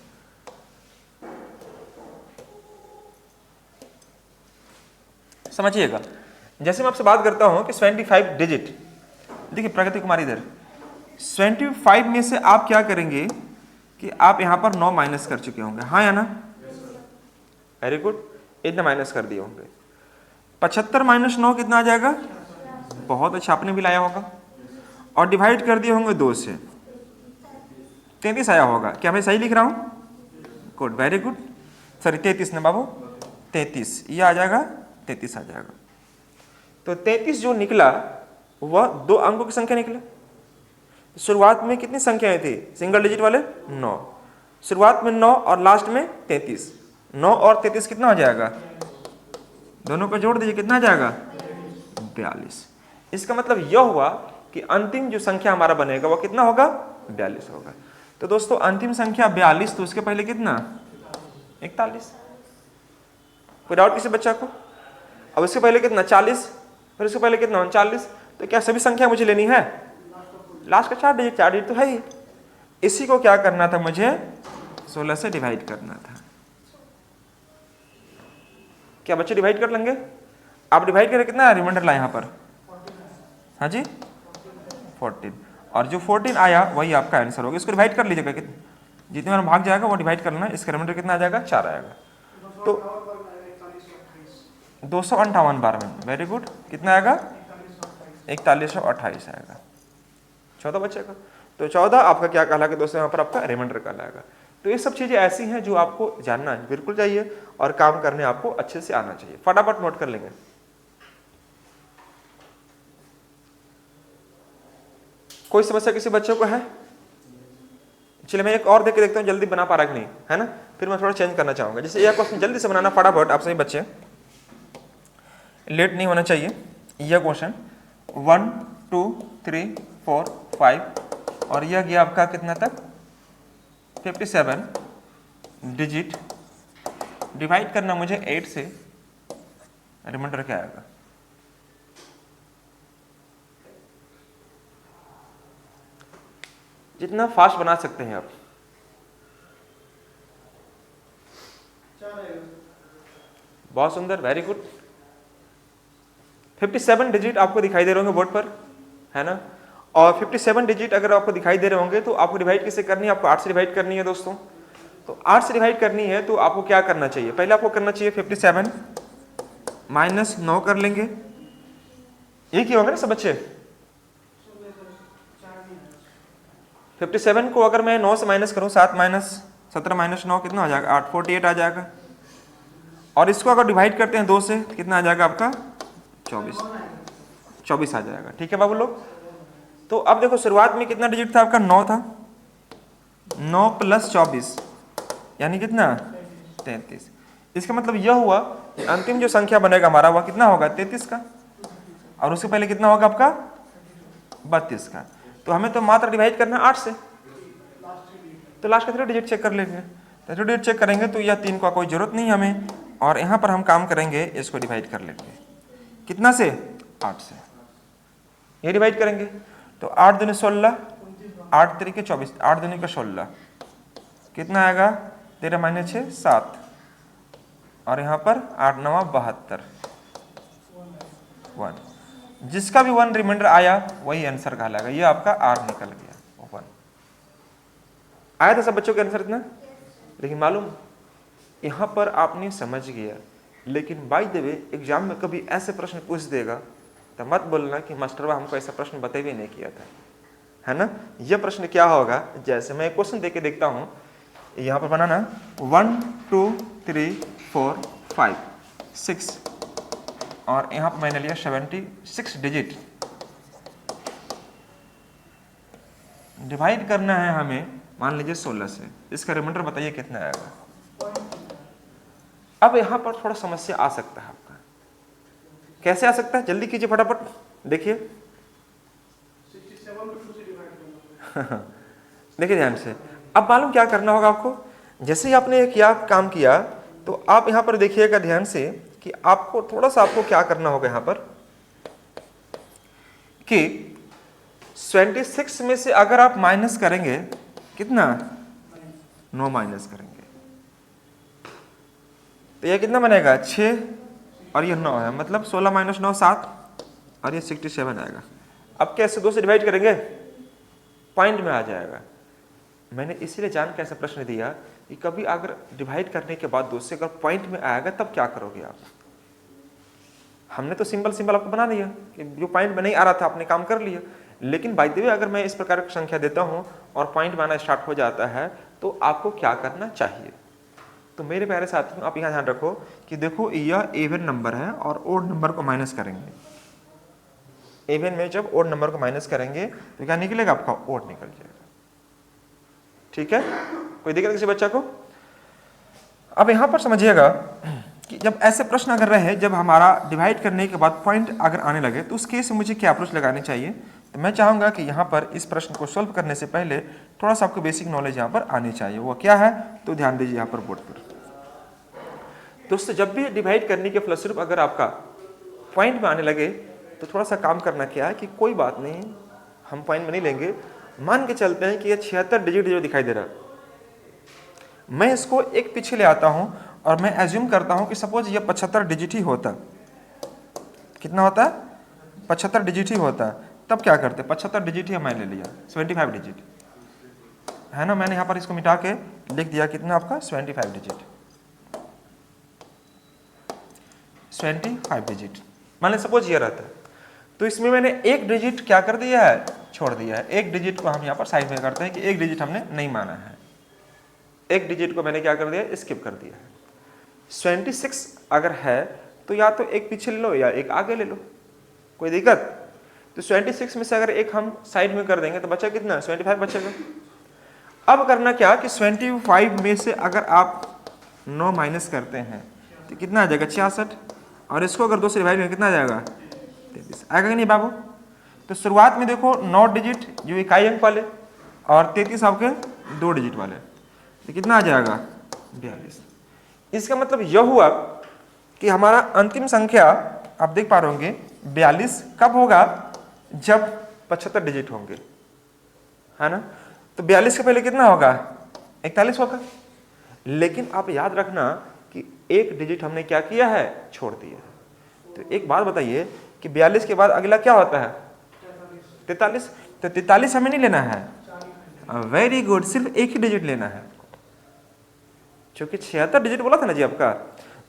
A: समझिएगा, जैसे मैं आपसे बात करता हूं कि 75 डिजिट, देखिए प्रगति कुमारी इधर 75 में से आप क्या करेंगे कि आप यहां पर 9 माइनस कर चुके होंगे, हाँ या ना? वेरी गुड, इतना माइनस कर दिए होंगे। 75 माइनस 9 कितना आ जाएगा? बहुत अच्छा, आपने भी लाया होगा। और डिवाइड कर दिए होंगे 2 से, 33 आया होगा। क्या मैं सही लिख रहा हूं? Good, very good. सॉरी 33 ना बाबू, 33 ये आ जाएगा, 33 आ जाएगा। तो 33 जो निकला वह 2 अंकों की संख्या निकला। शुरुआत में कितनी संख्याएं थी सिंगल डिजिट वाले? 9। शुरुआत में 9 और लास्ट में 33। 9 और 33 कितना हो जाएगा? दोनों को जोड़ दीजिए, कितना आ जाएगा? 42। इसका मतलब यह हुआ कि अंतिम जो संख्या हमारा बनेगा वह कितना होगा? 42 होगा। तो दोस्तों अंतिम संख्या 42, तो उसके पहले कितना? 41। कोई डाउट किसी बच्चा को? अब इसके पहले कितना? 40, फिर इसके पहले कितना? 39। तो क्या सभी संख्या मुझे लेनी है? लास्ट का 4 डिजिट, 4 डिजिट तो है ही। इसी को क्या करना था मुझे? 16 से डिवाइड करना था। क्या बच्चे डिवाइड कर लेंगे? आप डिवाइड करें, कितना रिमाइंडर लाए यहाँ पर? हाँ जी 14, और जो 14 आया वही आपका आंसर होगा। इसको डिवाइड कर लीजिएगा, जितने बार भाग जाएगा वो डिवाइड कर लेना। इसका रिमाइंडर कितना आ जाएगा? 4 आएगा। तो 258 बार में, वेरी गुड, कितना आएगा? 4128 आएगा। 14 बच्चे का। तो 14 आपका क्या कहलाएगा दोस्तों, यहाँ पर आपका रिमाइंडर कहलाएगा। तो ये सब चीज़ें ऐसी हैं जो आपको जानना बिल्कुल चाहिए और काम करने आपको अच्छे से आना चाहिए। फटाफट नोट कर लेंगे। कोई समस्या किसी बच्चे को है? चलिए मैं एक और देख के देखता हूँ जल्दी बना पा रहा कि नहीं, है ना, फिर मैं थोड़ा चेंज करना चाहूँगा। जैसे यह क्वेश्चन जल्दी से बनाना फटाफट, आप सभी बच्चे, लेट नहीं होना चाहिए। यह क्वेश्चन 1 2 3 4 5 और यह गया आपका कितना तक 57 डिजिट, डिवाइड करना मुझे 8 से, रिमाइंडर क्या आएगा? जितना फास्ट बना सकते हैं आप। बहुत सुंदर, वेरी गुड। 57 डिजिट आपको दिखाई दे रहे होंगे बोर्ड पर, है ना, और 57 डिजिट अगर आपको दिखाई दे रहे होंगे तो आपको डिवाइड किससे करनी है? आपको 8 से डिवाइड करनी है दोस्तों। तो 8 से डिवाइड करनी है तो आपको क्या करना चाहिए? पहले आपको करना चाहिए 57 माइनस 9 कर लेंगे। एक ही होंगे ना सब बच्चे? 57 को अगर मैं 9 से माइनस करूं, 7 माइनस 17 माइनस 9 कितना आ जाएगा? 8, 48 आ जाएगा। और इसको अगर डिवाइड करते हैं 2 से तो कितना आ जाएगा आपका? 24 आ जाएगा। ठीक है बाबू लोग। तो अब देखो शुरुआत में कितना डिजिट था आपका? 9 था। 9 प्लस 24 यानी कितना? 33। इसका मतलब यह हुआ कि अंतिम जो संख्या बनेगा हमारा वह कितना होगा? 33 का। और उससे पहले कितना होगा आपका? 32 का। तो हमें तो मात्र डिवाइड करना 8 से, तो लास्ट का 3 डिजिट चेक कर लेंगे। तो 3 डिजिट चेक करेंगे तो यह 3 का कोई जरूरत नहीं हमें, और यहाँ पर हम काम करेंगे, इसको डिवाइड कर लेंगे कितना से? 8 से। ये डिवाइड करेंगे तो 8 दूनी 16, 8 तरीके 24, 8 दूनी का 16 कितना आएगा? 13 माइनस 6 7, और यहाँ पर 8 9 72 1। जिसका भी 1 रिमाइंडर आया वही आंसर कहलाएगा। ये आपका आर निकल गया 1। आया था सब बच्चों के आंसर इतना? लेकिन मालूम यहाँ पर आपने समझ गया, लेकिन बाय द वे एग्जाम में कभी ऐसे प्रश्न पूछ देगा तो मत बोलना कि मास्टरवा हमको ऐसा प्रश्न बताए भी नहीं किया था, है ना। यह प्रश्न क्या होगा? जैसे मैं एक क्वेश्चन देके देखता हूँ, यहाँ पर बनाना 1 2 3 4 5 6 और यहाँ पर मैंने लिया 76 डिजिट। डिवाइड करना है हमें, मान लीजिए 16 से। इसका रिमाइंडर बताइए कितना आएगा? अब यहाँ पर थोड़ा समस्या आ सकता है आपका। कैसे आ सकता है? जल्दी कीजिए फटाफट, देखिए। देखिए ध्यान से। अब मालूम क्या करना होगा आपको? जैसे ही आपने क्या काम किया तो आप यहाँ पर देखिएगा ध्यान से कि आपको थोड़ा सा आपको क्या करना होगा यहाँ पर कि 26 में से अगर आप माइनस करेंगे कितना? 9 माइनस करेंगे तो यह कितना बनेगा? 6 और यह 9 है, मतलब 16 माइनस 9 7 और ये 67 आएगा। अब कैसे 2 से डिवाइड करेंगे? पॉइंट में आ जाएगा। मैंने इसीलिए जान के ऐसा प्रश्न दिया कि कभी अगर डिवाइड करने के बाद 2 से अगर पॉइंट में आएगा तब क्या करोगे आप? हमने तो सिंपल आपको बना दिया कि जो पॉइंट में नहीं आ रहा था आपने काम कर लिया, लेकिन बाय द वे अगर मैं इस प्रकार की संख्या देता हूँ और पॉइंट में आना स्टार्ट हो जाता है तो आपको क्या करना चाहिए? तो मेरे प्यारे साथियों, आप यहाँ ध्यान रखो कि देखो यह इवन नंबर है और ओड नंबर को माइनस करेंगे। इवन में जब ओड नंबर को माइनस करेंगे तो क्या निकलेगा? आपका ओड निकल जाएगा। ठीक है, कोई दिक्कत किसी बच्चा को? अब यहाँ पर समझिएगा कि जब ऐसे प्रश्न अगर रहे, जब हमारा डिवाइड करने के बाद पॉइंट अगर आने लगे तो उस केस में मुझे क्या अप्रोच लगानी चाहिए? तो मैं चाहूँगा कि यहाँ पर इस प्रश्न को सॉल्व करने से पहले थोड़ा सा आपको बेसिक नॉलेज यहाँ पर आनी चाहिए। वो क्या है? तो ध्यान दीजिए यहाँ पर बोर्ड पर। दोस्तों जब भी डिवाइड करने के फलस्वरूप अगर आपका पॉइंट में आने लगे तो थोड़ा सा काम करना क्या है कि कोई बात नहीं, हम पॉइंट में नहीं लेंगे। मान के चलते हैं कि ये 76 डिजिट जो दिखाई दे रहा है, मैं इसको एक पीछे ले आता हूं और मैं एज्यूम करता हूं कि सपोज ये 75 डिजिट ही होता। कितना होता है? 75 डिजिट ही होता। तब क्या करते? 75 डिजिट ही मैंने ले लिया, 75 डिजिट है ना। मैंने यहाँ पर इसको मिटा के लिख दिया कितना आपका? 75 डिजिट। 75 डिजिट मान लें सपोज ये रहता है, तो इसमें मैंने एक डिजिट क्या कर दिया है? छोड़ दिया है। एक डिजिट को हम यहाँ पर साइड में करते हैं कि एक डिजिट हमने नहीं माना है, एक डिजिट को मैंने क्या कर दिया, स्किप कर दिया है। 26 अगर है तो या तो एक पीछे ले लो या एक आगे ले लो, कोई दिक्कत। तो 26 में से अगर एक हम साइड में कर देंगे तो बचा कितना, 25 बचेगा। अब करना क्या कि 25 में से अगर आप 9 माइनस करते हैं तो कितना आ जाएगा, 66, और इसको अगर 2 से डिवाइड करें कितना आ जाएगा, 33 आएगा कि नहीं बाबू। तो शुरुआत में देखो 9 डिजिट जो इकाई अंक वाले और 33 आपके 2 डिजिट वाले, तो कितना आ जाएगा, 42। इसका मतलब यह हुआ कि हमारा अंतिम संख्या आप देख पा रहे होंगे 42 कब होगा, जब 75 डिजिट होंगे, है ना। तो 42 के पहले कितना होगा, 41 होगा। लेकिन आप याद रखना कि एक डिजिट हमने क्या किया है, छोड़ दिया है। तो एक बात बताइए कि 42 के बाद अगला क्या होता है, 43। तो 43 हमें नहीं लेना है, वेरी गुड, सिर्फ एक ही डिजिट लेना है, क्योंकि 76 डिजिट बोला था ना जी आपका।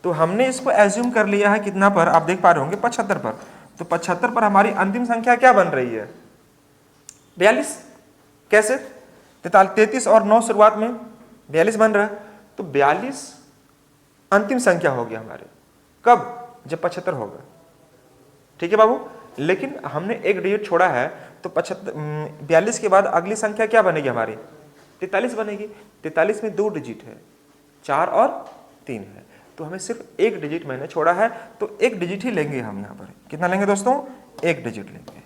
A: तो हमने इसको एज्यूम कर लिया है कितना पर, आप देख पा रहे होंगे 75 पर। तो 75 पर हमारी अंतिम संख्या क्या बन रही है, 42। कैसे, 33 और 9 शुरुआत में 42 बन रहा है। तो 42 अंतिम संख्या होगी हमारे, कब, जब 75 होगा, ठीक है बाबू। लेकिन हमने एक डिजिट छोड़ा है, तो 42 के बाद अगली संख्या क्या बनेगी हमारी, 43 बनेगी। 43 में 2 डिजिट है, 4 और 3 है, तो हमें सिर्फ एक डिजिट मैंने छोड़ा है, तो एक डिजिट ही लेंगे हम यहाँ पर। कितना लेंगे दोस्तों, एक डिजिट लेंगे,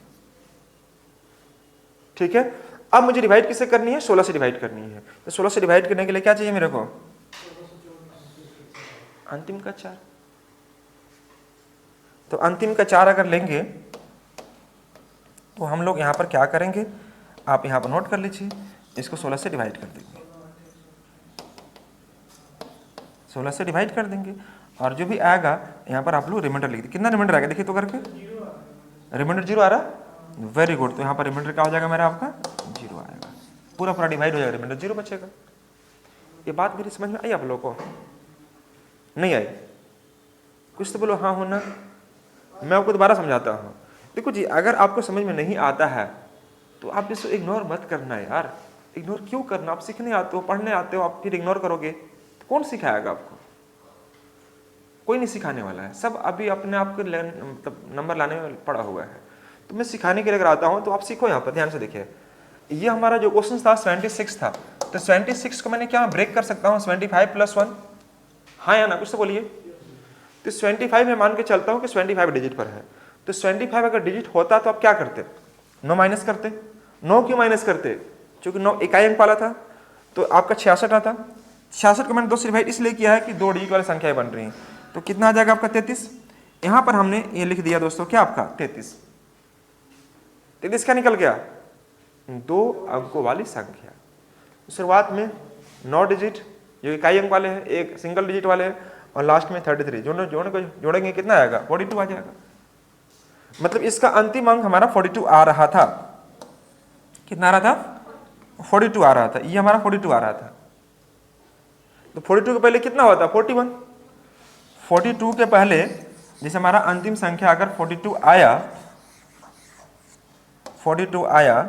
A: ठीक है। अब मुझे डिवाइड किससे करनी है, 16 से डिवाइड करनी है। तो 16 से डिवाइड करने के लिए क्या चाहिए मेरे को, अंतिम का 4। तो अंतिम का 4 अगर लेंगे तो हम लोग यहाँ पर क्या करेंगे, आप यहाँ पर नोट कर लीजिए, इसको 16 से डिवाइड कर देंगे, 16 से डिवाइड कर देंगे, और जो भी आएगा यहाँ पर आप लोग रिमाइंडर लिख दीजिए। कितना रिमाइंडर आएगा देखिए तो करके, रिमाइंडर 0 आ रहा, वेरी गुड। तो यहाँ पर रिमाइंडर क्या हो जाएगा मेरा, आपका 0 आएगा, पूरा पूरा डिवाइड हो जाएगा, रिमाइंडर 0 बचेगा। ये बात मेरी समझ में आई आप लोगों को, नहीं आई, कुछ तो बोलो हाँ हो ना। मैं आपको दोबारा समझाता हूँ। देखो जी, अगर आपको समझ में नहीं आता है तो आप इसको इग्नोर मत करना यार। इग्नोर क्यों करना, आप सीखने आते हो, पढ़ने आते हो, आप फिर इग्नोर करोगे तो कौन सिखाएगा आपको, कोई नहीं सिखाने वाला है। सब अभी अपने आप को मतलब नंबर लाने में पड़ा हुआ है। तो मैं सिखाने के लिए अगर आता हूँ तो आप सीखो। यहाँ पर ध्यान से देखिए, ये हमारा जो क्वेश्चन था 76 था, तो 26 को मैंने क्या ब्रेक कर सकता हूँ, 25 + 1, हाँ या ना, कुछ तो बोलिए। तो 25 में मान के चलता हूँ कि 25 डिजिट पर है। तो 25 अगर डिजिट होता तो आप क्या करते, 9 माइनस करते। 9 क्यों माइनस करते, क्योंकि 9 इकाई अंक वाला था, तो आपका 66 आता। 66 को मैंने 2 से डिवाइड इसलिए किया है कि 2 डिजिट वाली संख्याएं बन रही हैं। तो कितना आ जाएगा आपका 33। यहाँ पर हमने ये लिख दिया दोस्तों क्या आपका 33। 33 क्या निकल गया, 2 अंकों वाली संख्या। शुरुआत में 9 डिजिट जो इकाई अंक वाले हैं, एक सिंगल डिजिट वाले हैं, और लास्ट में 33। जोड़ेंगे कितना आएगा, 42 आ जाएगा। मतलब इसका अंतिम अंक हमारा 42 आ रहा था। कितना आ रहा था, 42 आ रहा था, ये हमारा 42 आ रहा था। तो 42 के पहले कितना होता, 41। 42 के पहले जैसे हमारा अंतिम संख्या अगर 42 आया, 42 आया,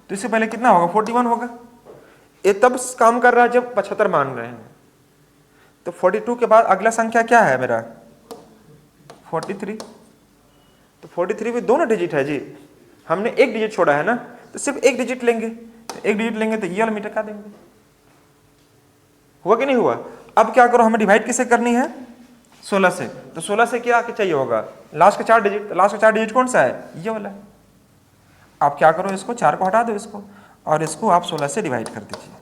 A: तो इससे पहले कितना होगा, 41 होगा। ये तब काम कर रहा है जब 75 मान रहे हैं। तो 42 के बाद अगला संख्या क्या है मेरा, 43। तो 43 में दोनों डिजिट है जी, हमने एक डिजिट छोड़ा है ना, तो सिर्फ एक डिजिट लेंगे। तो एक डिजिट लेंगे तो ये वाला मीटर का देंगे, हुआ कि नहीं हुआ। अब क्या करो, हमें डिवाइड किससे करनी है, 16 से। तो 16 से क्या चाहिए होगा, लास्ट का 4 डिजिट। तो लास्ट का 4 डिजिट कौन सा है, ये वाला। आप क्या करो, इसको 4 को हटा दो इसको, और इसको आप 16 से डिवाइड कर दीजिए।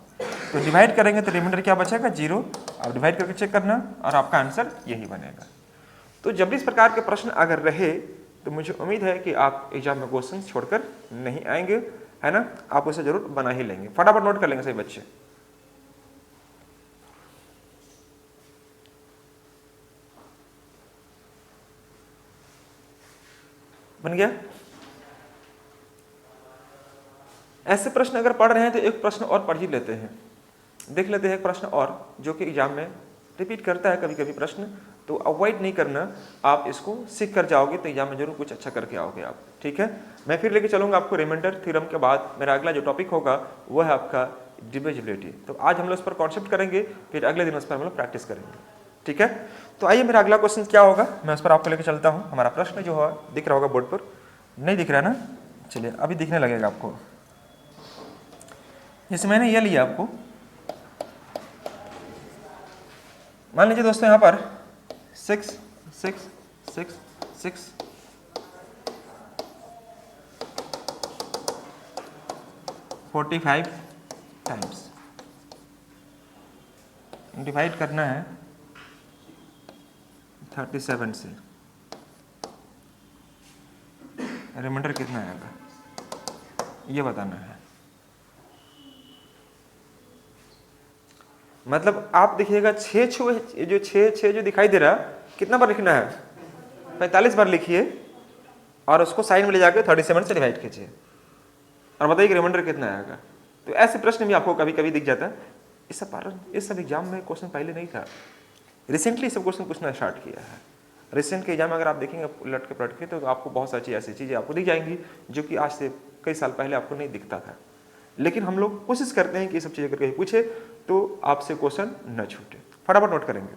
A: तो डिवाइड करेंगे तो रिमाइंडर क्या बचेगा, 0। आप डिवाइड करके चेक करना और आपका आंसर यही बनेगा। तो जब भी इस प्रकार के प्रश्न अगर रहे तो मुझे उम्मीद है कि आप एग्जाम में क्वेश्चन छोड़कर नहीं आएंगे, है ना। आप उसे जरूर बना ही लेंगे, फटाफट नोट कर लेंगे सभी बच्चे। बन गया। ऐसे प्रश्न अगर पढ़ रहे हैं तो एक प्रश्न और पढ़ ही लेते हैं, देख लेते हैं एक प्रश्न और जो कि एग्जाम में रिपीट करता है कभी कभी प्रश्न, तो अवॉइड नहीं करना, आप इसको सीख कर जाओगे तो एग्जाम में जरूर कुछ अच्छा करके आओगे आप। ठीक है, मैं फिर लेके चलूँगा आपको रिमाइंडर थ्योरम के बाद मेरा अगला जो टॉपिक होगा वो है आपका डिविजिबिलिटी। तो आज हम लोग उस पर कॉन्सेप्ट करेंगे, फिर अगले दिन उस पर हम लोग प्रैक्टिस करेंगे। ठीक है, तो आइए मेरा अगला क्वेश्चन क्या होगा, मैं उस पर आपको लेकर चलता हूँ। हमारा प्रश्न जो है दिख रहा होगा बोर्ड पर, नहीं दिख रहा है ना, चलिए अभी दिखने लगेगा आपको। जैसे मैंने ये लिया आपको, मान लीजिए दोस्तों यहाँ पर 6 6 6 6 45 टाइम्स डिवाइड करना है 37 से, रिमाइंडर कितना आएगा ये बताना है। मतलब आप देखिएगा 6 जो दिखाई दे रहा है कितना बार लिखना है, 45 बार लिखिए और उसको साइन में ले जाकर 37 से डिवाइड कीजिए और बताइए कि रिमाइंडर कितना आएगा। तो ऐसे प्रश्न भी आपको कभी कभी दिख जाता है। इस सब एग्जाम में क्वेश्चन पहले नहीं था, रिसेंटली सब क्वेश्चन पूछना स्टार्ट किया है। रिसेंट के एग्जाम में अगर आप देखेंगे उलट के पलट के तो आपको बहुत सारी ऐसी चीज़ें आपको दिख जाएंगी जो कि आज से कई साल पहले आपको नहीं दिखता था। लेकिन हम लोग कोशिश करते हैं कि ये सब चीज़ें अगर कहीं पूछे तो आपसे क्वेश्चन न छूटे। फटाफट नोट करेंगे,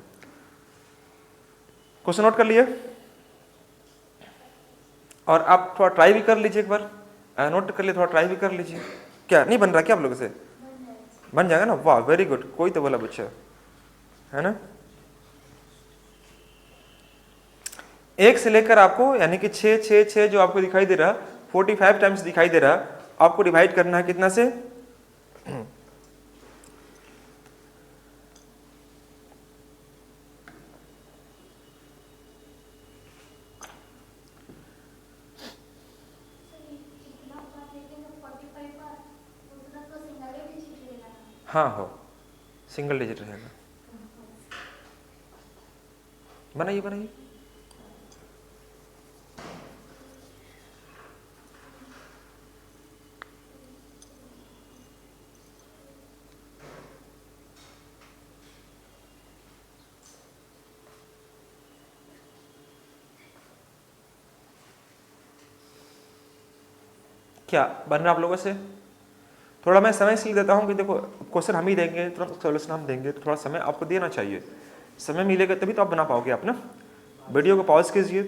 A: क्वेश्चन नोट कर लिए और आप थोड़ा ट्राई भी कर लीजिए, एक बार नोट कर लिए, थोड़ा ट्राई भी कर लीजिए। क्या नहीं बन रहा क्या आप लोगों से? बन जाएगा ना, वाह वेरी गुड, कोई तो बोला बच्चा है ना। 1 से लेकर आपको यानी कि 6 6 6 जो आपको दिखाई दे रहा 45 टाइम्स दिखाई दे रहा, आपको डिवाइड करना है कितना से? हाँ हो, सिंगल डिजिट रहेगा। बनाइए बनाइए। क्या बन रहा आप लोगों से? थोड़ा मैं समय इसलिए देता हूँ कि देखो क्वेश्चन हम ही देंगे, तुरंत सोल्यूशन हम देंगे, तो थोड़ा समय आपको देना चाहिए। समय मिलेगा तभी तो आप बना पाओगे। आप ना वीडियो को पॉज कीजिए,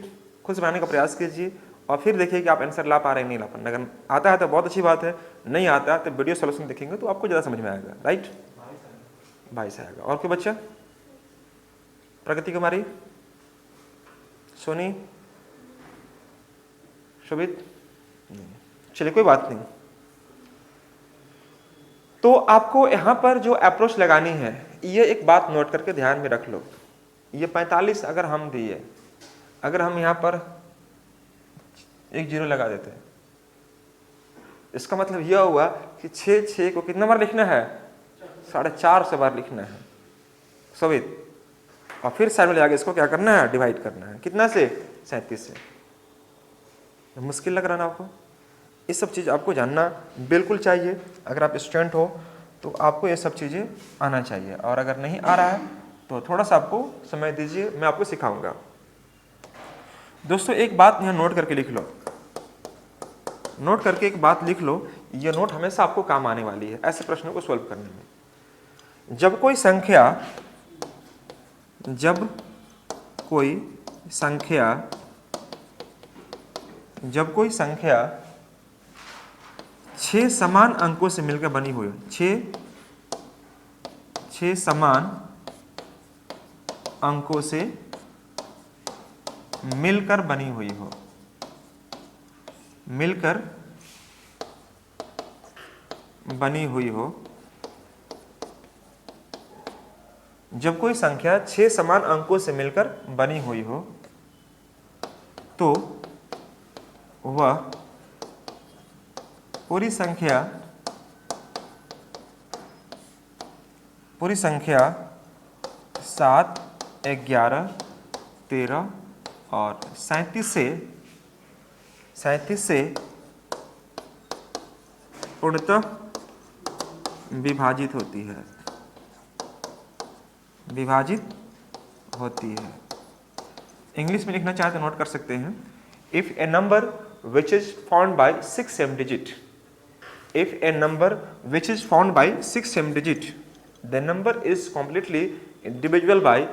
A: खुद बनाने का प्रयास कीजिए और फिर देखिए कि आप आंसर ला पा रहे हैं नहीं ला पा रहे। अगर आता है तो बहुत अच्छी बात है, नहीं आता तो वीडियो सोल्यूशन देखेंगे तो आपको ज़्यादा समझ में आएगा। राइट, 22 आएगा। और कोई बच्चा? प्रगति कुमारी, सोनी, शोभित? चलिए कोई बात नहीं। तो आपको यहाँ पर जो अप्रोच लगानी है, ये एक बात नोट करके ध्यान में रख लो। ये 45 अगर हम दिए, अगर हम यहाँ पर एक 0 लगा देते हैं, इसका मतलब यह हुआ कि 6 6 को कितना बार लिखना है? 450 बार लिखना है शोभित। और फिर साइड में जाके इसको क्या करना है? डिवाइड करना है कितना से? 37 से। मुश्किल लग रहा ना आपको? ये सब चीज़ आपको जानना बिल्कुल चाहिए। अगर आप स्टूडेंट हो तो आपको ये सब चीज़ें आना चाहिए, और अगर नहीं आ रहा है तो थोड़ा सा आपको समय दीजिए, मैं आपको सिखाऊंगा। दोस्तों एक बात यहाँ नोट करके लिख लो, नोट करके एक बात लिख लो, ये नोट हमेशा आपको काम आने वाली है ऐसे प्रश्नों को सॉल्व करने में। जब कोई संख्या 6 समान अंकों से मिलकर बनी हुई, 6 समान अंकों से मिलकर बनी हुई हो, मिलकर बनी हुई हो। जब कोई संख्या 6 समान अंकों से मिलकर बनी हुई हो तो वह पूरी संख्या 7, 11, 13 और 37 से पूर्णतः विभाजित होती है। इंग्लिश में लिखना चाहे तो नोट कर सकते हैं। If a number which is found by 6 same digit, if a number which is found by 6 same digit, the number is completely individual by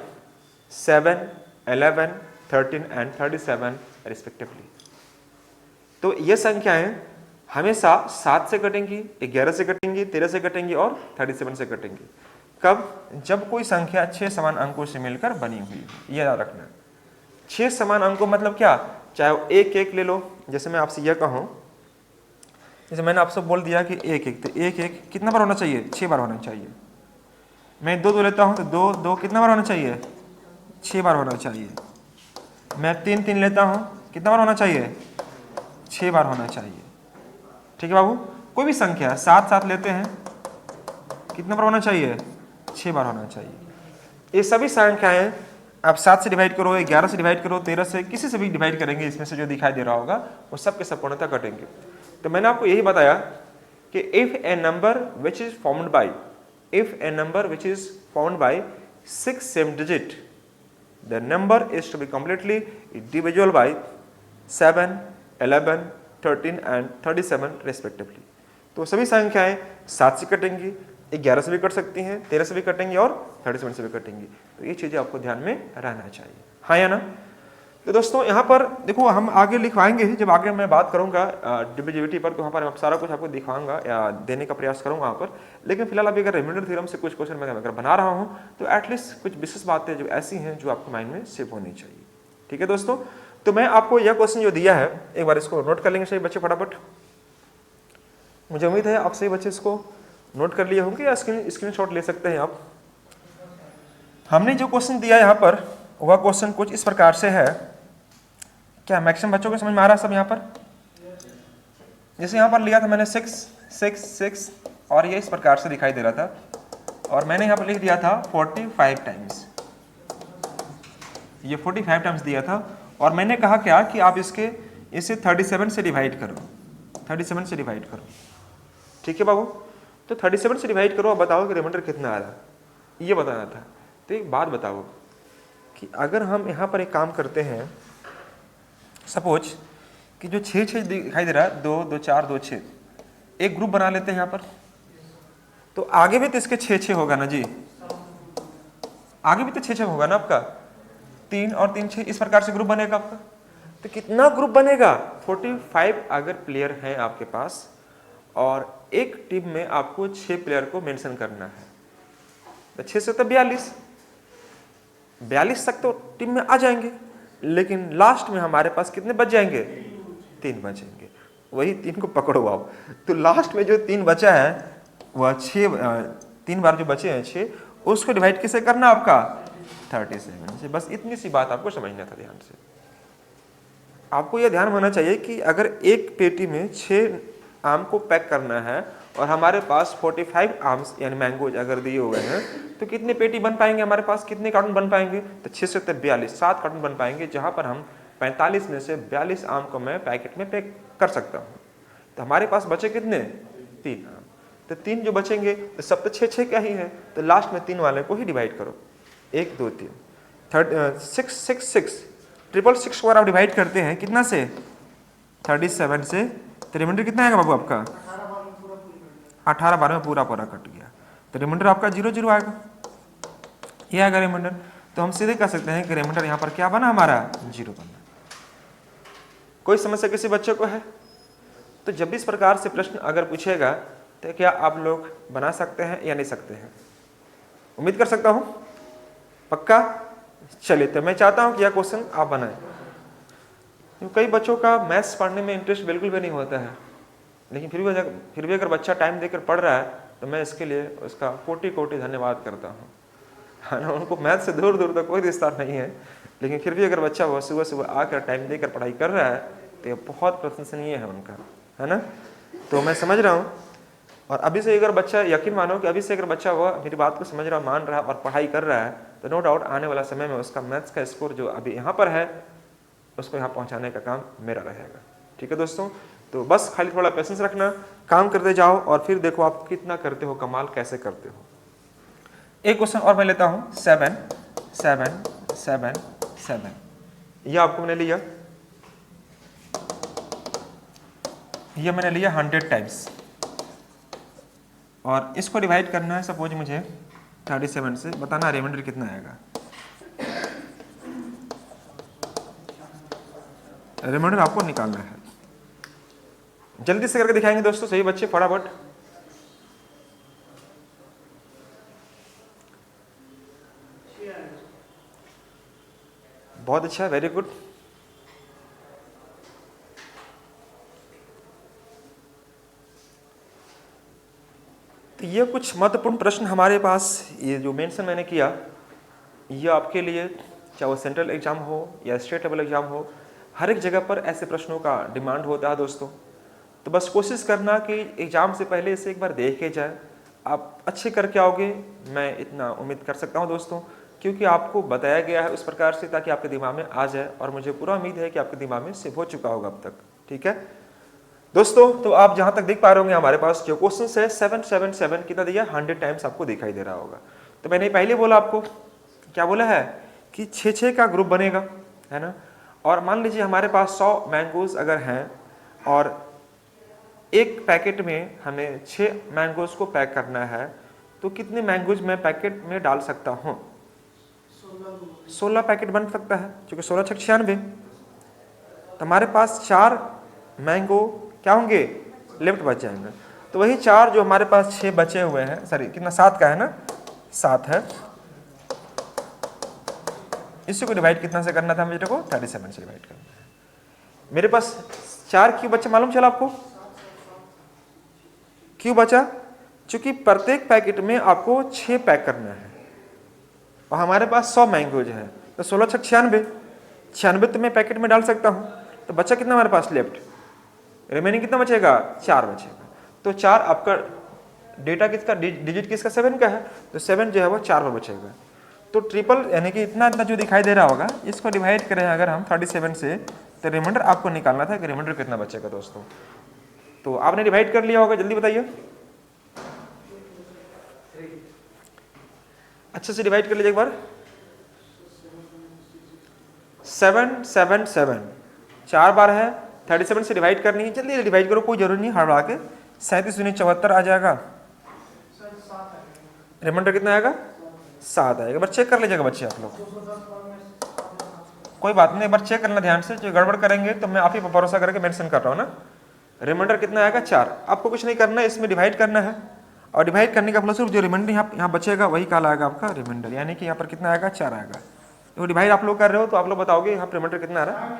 A: 7, 11, 13 and 37 respectively. तो ये संख्याएं हमेशा 7 से कटेंगी, 11 से कटेंगी, 13 से कटेंगी और 37 से कटेंगी। कब? जब कोई संख्या 6 समान अंकों से मिलकर बनी हुई, ये याद रखना। 6 समान अंकों मतलब क्या? चाहे वो 1 1 ले लो, जैसे मैं आपसे यह कहूँ, जैसे मैंने आपसे बोल दिया कि 1 1, तो 1 1 कितना बार होना चाहिए? 6 बार होना चाहिए। मैं 2 2 लेता हूँ तो 2 2 कितना बार होना चाहिए? 6 बार होना चाहिए। मैं 3 3 लेता हूँ, कितना बार होना चाहिए? 6 बार होना चाहिए। ठीक है बाबू? कोई भी संख्या 7 7 लेते हैं, कितना बार होना चाहिए? 6 बार होना चाहिए। ये सभी संख्याएं आप 7 से डिवाइड करो, 11 से डिवाइड करो, 13 से, किसी से भी डिवाइड करेंगे, इसमें से जो दिखाई दे रहा होगा वो सब के सब पूर्णतः कटेंगे। तो मैंने आपको यही बताया कि if a number which is found by, if a number which is found by 6 same digit, the number is to be completely individual by 7, 11, 13 and 37 respectively. तो सभी संख्याएं 7 से कटेंगी, 11 से भी कट सकती हैं, 13 से भी कटेंगी और 37 से भी कटेंगी। तो ये चीजें आपको ध्यान में रहना चाहिए, हाँ या ना? तो दोस्तों यहाँ पर देखो, हम आगे लिखवाएंगे, जब आगे मैं बात करूंगा डिविजिबिलिटी पर, तो वहाँ पर सारा कुछ आपको दिखाऊंगा या देने का प्रयास करूंगा वहाँ पर। लेकिन फिलहाल अभी अगर रिमाइंडर थ्योरम से कुछ क्वेश्चन मैं अगर बना रहा हूँ तो एटलीस्ट कुछ विशेष बातें जो ऐसी हैं जो आपके माइंड में सेव होनी चाहिए। ठीक है दोस्तों? तो मैं आपको यह क्वेश्चन जो दिया है, एक बार इसको नोट कर लेंगे सही बच्चे फटाफट। मुझे उम्मीद है आप सही बच्चे इसको नोट कर लिए होंगे या स्क्रीनशॉट ले सकते हैं आप। हमने जो क्वेश्चन दिया यहाँ पर, वह क्वेश्चन कुछ इस प्रकार से है। क्या मैक्सिमम बच्चों को समझ में आ रहा है सब? यहाँ पर जैसे यहाँ पर लिया था मैंने 6 6 6 और ये इस प्रकार से दिखाई दे रहा था, और मैंने यहाँ पर लिख दिया था 45 टाइम्स, ये 45 टाइम्स दिया था। और मैंने कहा क्या कि आप इसे 37 से डिवाइड करो, 37 से डिवाइड करो। ठीक है बाबू? तो 37 से डिवाइड करो, अब बताओ कि रिमाइंडर कितना आ रहा है, ये बताना था। तो एक बात बताओ कि अगर हम यहाँ पर एक काम करते हैं, सपोज कि जो 6 6 दिखाई दे रहा है, 2 2 4 2 6, एक ग्रुप बना लेते हैं यहाँ पर, तो आगे भी तो इसके 6 6 होगा ना जी, आगे भी तो 6 6 होगा ना आपका, 3 और 3 6, इस प्रकार से ग्रुप बनेगा आपका। तो कितना ग्रुप बनेगा? 45 अगर प्लेयर हैं आपके पास और एक टीम में आपको 6 प्लेयर को मेंशन करना है, तो 6 से तो 42 तक तो टीम में आ जाएंगे, लेकिन लास्ट में हमारे पास कितने बच जाएंगे? 3 बचेंगे। वही 3 को पकड़ो आप, तो लास्ट में जो 3 बचा है वह 3 बार जो बचे हैं 6, उसको डिवाइड किससे करना आपका? 37 से। बस इतनी सी बात आपको समझना था ध्यान से। आपको यह ध्यान होना चाहिए कि अगर एक पेटी में 6 आम को पैक करना है और हमारे पास 45 आम्स यानी मैंगोज अगर दिए हुए हैं, तो कितने पेटी बन पाएंगे हमारे पास? कितने कार्टून बन पाएंगे? तो 6 से 42, 7 कार्टून बन पाएंगे, जहां पर हम 45 में से 42 आम को मैं पैकेट में पैक कर सकता हूं। तो हमारे पास बचे कितने? 3 आम। तो 3 जो बचेंगे तो सब तो 6 6 क्या ही है, तो लास्ट में 3 वाले को ही डिवाइड करो, 1 2 3, 6 6 6, 666 को आप डिवाइड करते हैं कितना से? 37 से, तो रिमाइंडर कितना आएगा बाबू आपका? 18 बार में पूरा कट गया, तो रिमाइंडर आपका 0 0 आएगा, ये आएगा रिमाइंडर। तो हम सीधे कह सकते हैं कि रिमाइंडर यहाँ पर क्या बना हमारा? 0 बना। कोई समस्या किसी बच्चे को है? तो जब भी इस प्रकार से प्रश्न अगर पूछेगा तो क्या आप लोग बना सकते हैं या नहीं सकते हैं? उम्मीद कर सकता हूँ, पक्का? चलिए, तो मैं चाहता हूँ कि यह क्वेश्चन आप बनाएं। कई बच्चों का मैथ्स पढ़ने में इंटरेस्ट बिल्कुल भी नहीं होता है, लेकिन फिर भी अगर बच्चा टाइम देकर पढ़ रहा है तो मैं इसके लिए उसका कोटि कोटि धन्यवाद करता हूँ, है ना। उनको मैथ्स से दूर दूर तक कोई रिश्ता नहीं है, लेकिन फिर भी अगर बच्चा वो सुबह सुबह आकर टाइम देकर पढ़ाई कर रहा है तो ये बहुत प्रशंसनीय है उनका, है ना। तो मैं समझ रहा हूँ, और अभी से अगर बच्चा, यकीन मानो कि अभी से अगर बच्चा वो मेरी बात को समझ रहा, मान रहा और पढ़ाई कर रहा है, तो नो डाउट आने वाला समय में उसका मैथ्स का स्कोर जो अभी यहाँ पर है उसको यहाँ पहुँचाने का काम मेरा रहेगा। ठीक है दोस्तों, तो बस खाली थोड़ा पेशेंस रखना, काम करते जाओ और फिर देखो आप कितना करते हो, कमाल कैसे करते हो। एक क्वेश्चन और मैं लेता हूँ, 7 7 7 7। ये आपको मैंने लिया, ये मैंने लिया 100 टाइम्स और इसको डिवाइड करना है सपोज मुझे 37 से, बताना रिमाइंडर कितना आएगा। रिमाइंडर आपको निकालना है, जल्दी से करके दिखाएंगे दोस्तों सही बच्चे फटाफट। बहुत अच्छा, वेरी गुड। तो ये कुछ महत्वपूर्ण प्रश्न हमारे पास, ये जो मेंशन मैंने किया, ये आपके लिए चाहे वो सेंट्रल एग्जाम हो या स्टेट लेवल एग्जाम हो, हर एक जगह पर ऐसे प्रश्नों का डिमांड होता है दोस्तों। तो बस कोशिश करना कि एग्जाम से पहले इसे एक बार देख के जाए, आप अच्छे करके आओगे, मैं इतना उम्मीद कर सकता हूँ दोस्तों, क्योंकि आपको बताया गया है उस प्रकार से ताकि आपके दिमाग में आ जाए, और मुझे पूरा उम्मीद है कि आपके दिमाग में सेव हो चुका होगा अब तक। ठीक है दोस्तों, तो आप जहाँ तक देख पा रहे होंगे हमारे पास जो क्वेश्चन है 777 कितना दिया, 100 टाइम्स आपको दिखाई दे रहा होगा। तो मैंने पहले बोला आपको, क्या बोला है कि 6-6 का ग्रुप बनेगा, है ना। और मान लीजिए हमारे पास 100 मैंगोज अगर हैं और एक पैकेट में हमें 6 मैंगोज को पैक करना है, तो कितने मैंगोज मैं पैकेट में डाल सकता हूँ? 16 पैकेट बन सकता है, क्योंकि 16 6 96। तो हमारे पास 4 मैंगो क्या होंगे, लेफ्ट बच जाएंगे। तो वही 4 जो हमारे पास 6 बचे हुए हैं, सॉरी कितना 7 का है ना, 7 है, इसी को डिवाइड कितना से करना था मेरे को, 37 से डिवाइड करना है। मेरे पास 4 क्यों बचा मालूम चला आपको? क्यों बचा? क्योंकि प्रत्येक पैकेट में आपको 6 पैक करना है और हमारे पास 100 मैंगोज है, तो 16 6 96, 96 तो मैं पैकेट में डाल सकता हूँ। तो बचा कितना हमारे पास लेफ्ट, रिमेनिंग कितना बचेगा, 4 बचेगा। तो 4 आपका डेटा किसका, डिजिट किसका, 7 का है, तो 7 जो है वो 4 पर बचेगा। तो ट्रिपल यानी कि इतना इतना जो दिखाई दे रहा होगा, इसको डिवाइड करें अगर हम 37 से, तो रिमाइंडर आपको निकालना था कि रिमाइंडर कितना बचेगा दोस्तों। तो आपने डिवाइड कर लिया होगा, जल्दी बताइए, अच्छे से डिवाइड कर लीजिए एक बार। 777 4 बार है, 37 से डिवाइड करनी है, जल्दी डिवाइड करो, कोई जरूरी नहीं हड़बड़ा के। 37 दूनी 74 आ जाएगा, रिमाइंडर कितना आएगा, 7 आएगा। बस चेक कर लीजिएगा बच्चे आप लोग, कोई बात नहीं, एक बार चेक करना ध्यान से, जो गड़बड़ करेंगे तो मैं आप ही पर भरोसा करके मेंशन कर रहा हूँ ना। रिमाइंडर कितना आएगा, 4। आपको कुछ नहीं करना है, इसमें डिवाइड करना है, और डिवाइड करने का मतलब जो रिमाइंडर यहाँ बचेगा वही कहलाएगा आपका रिमाइंडर, यानी कि यहाँ पर कितना आएगा, 4 आएगा। तो डिवाइड आप लोग कर रहे हो तो आप लोग बताओगे यहाँ पर रिमाइंडर कितना आ रहा है,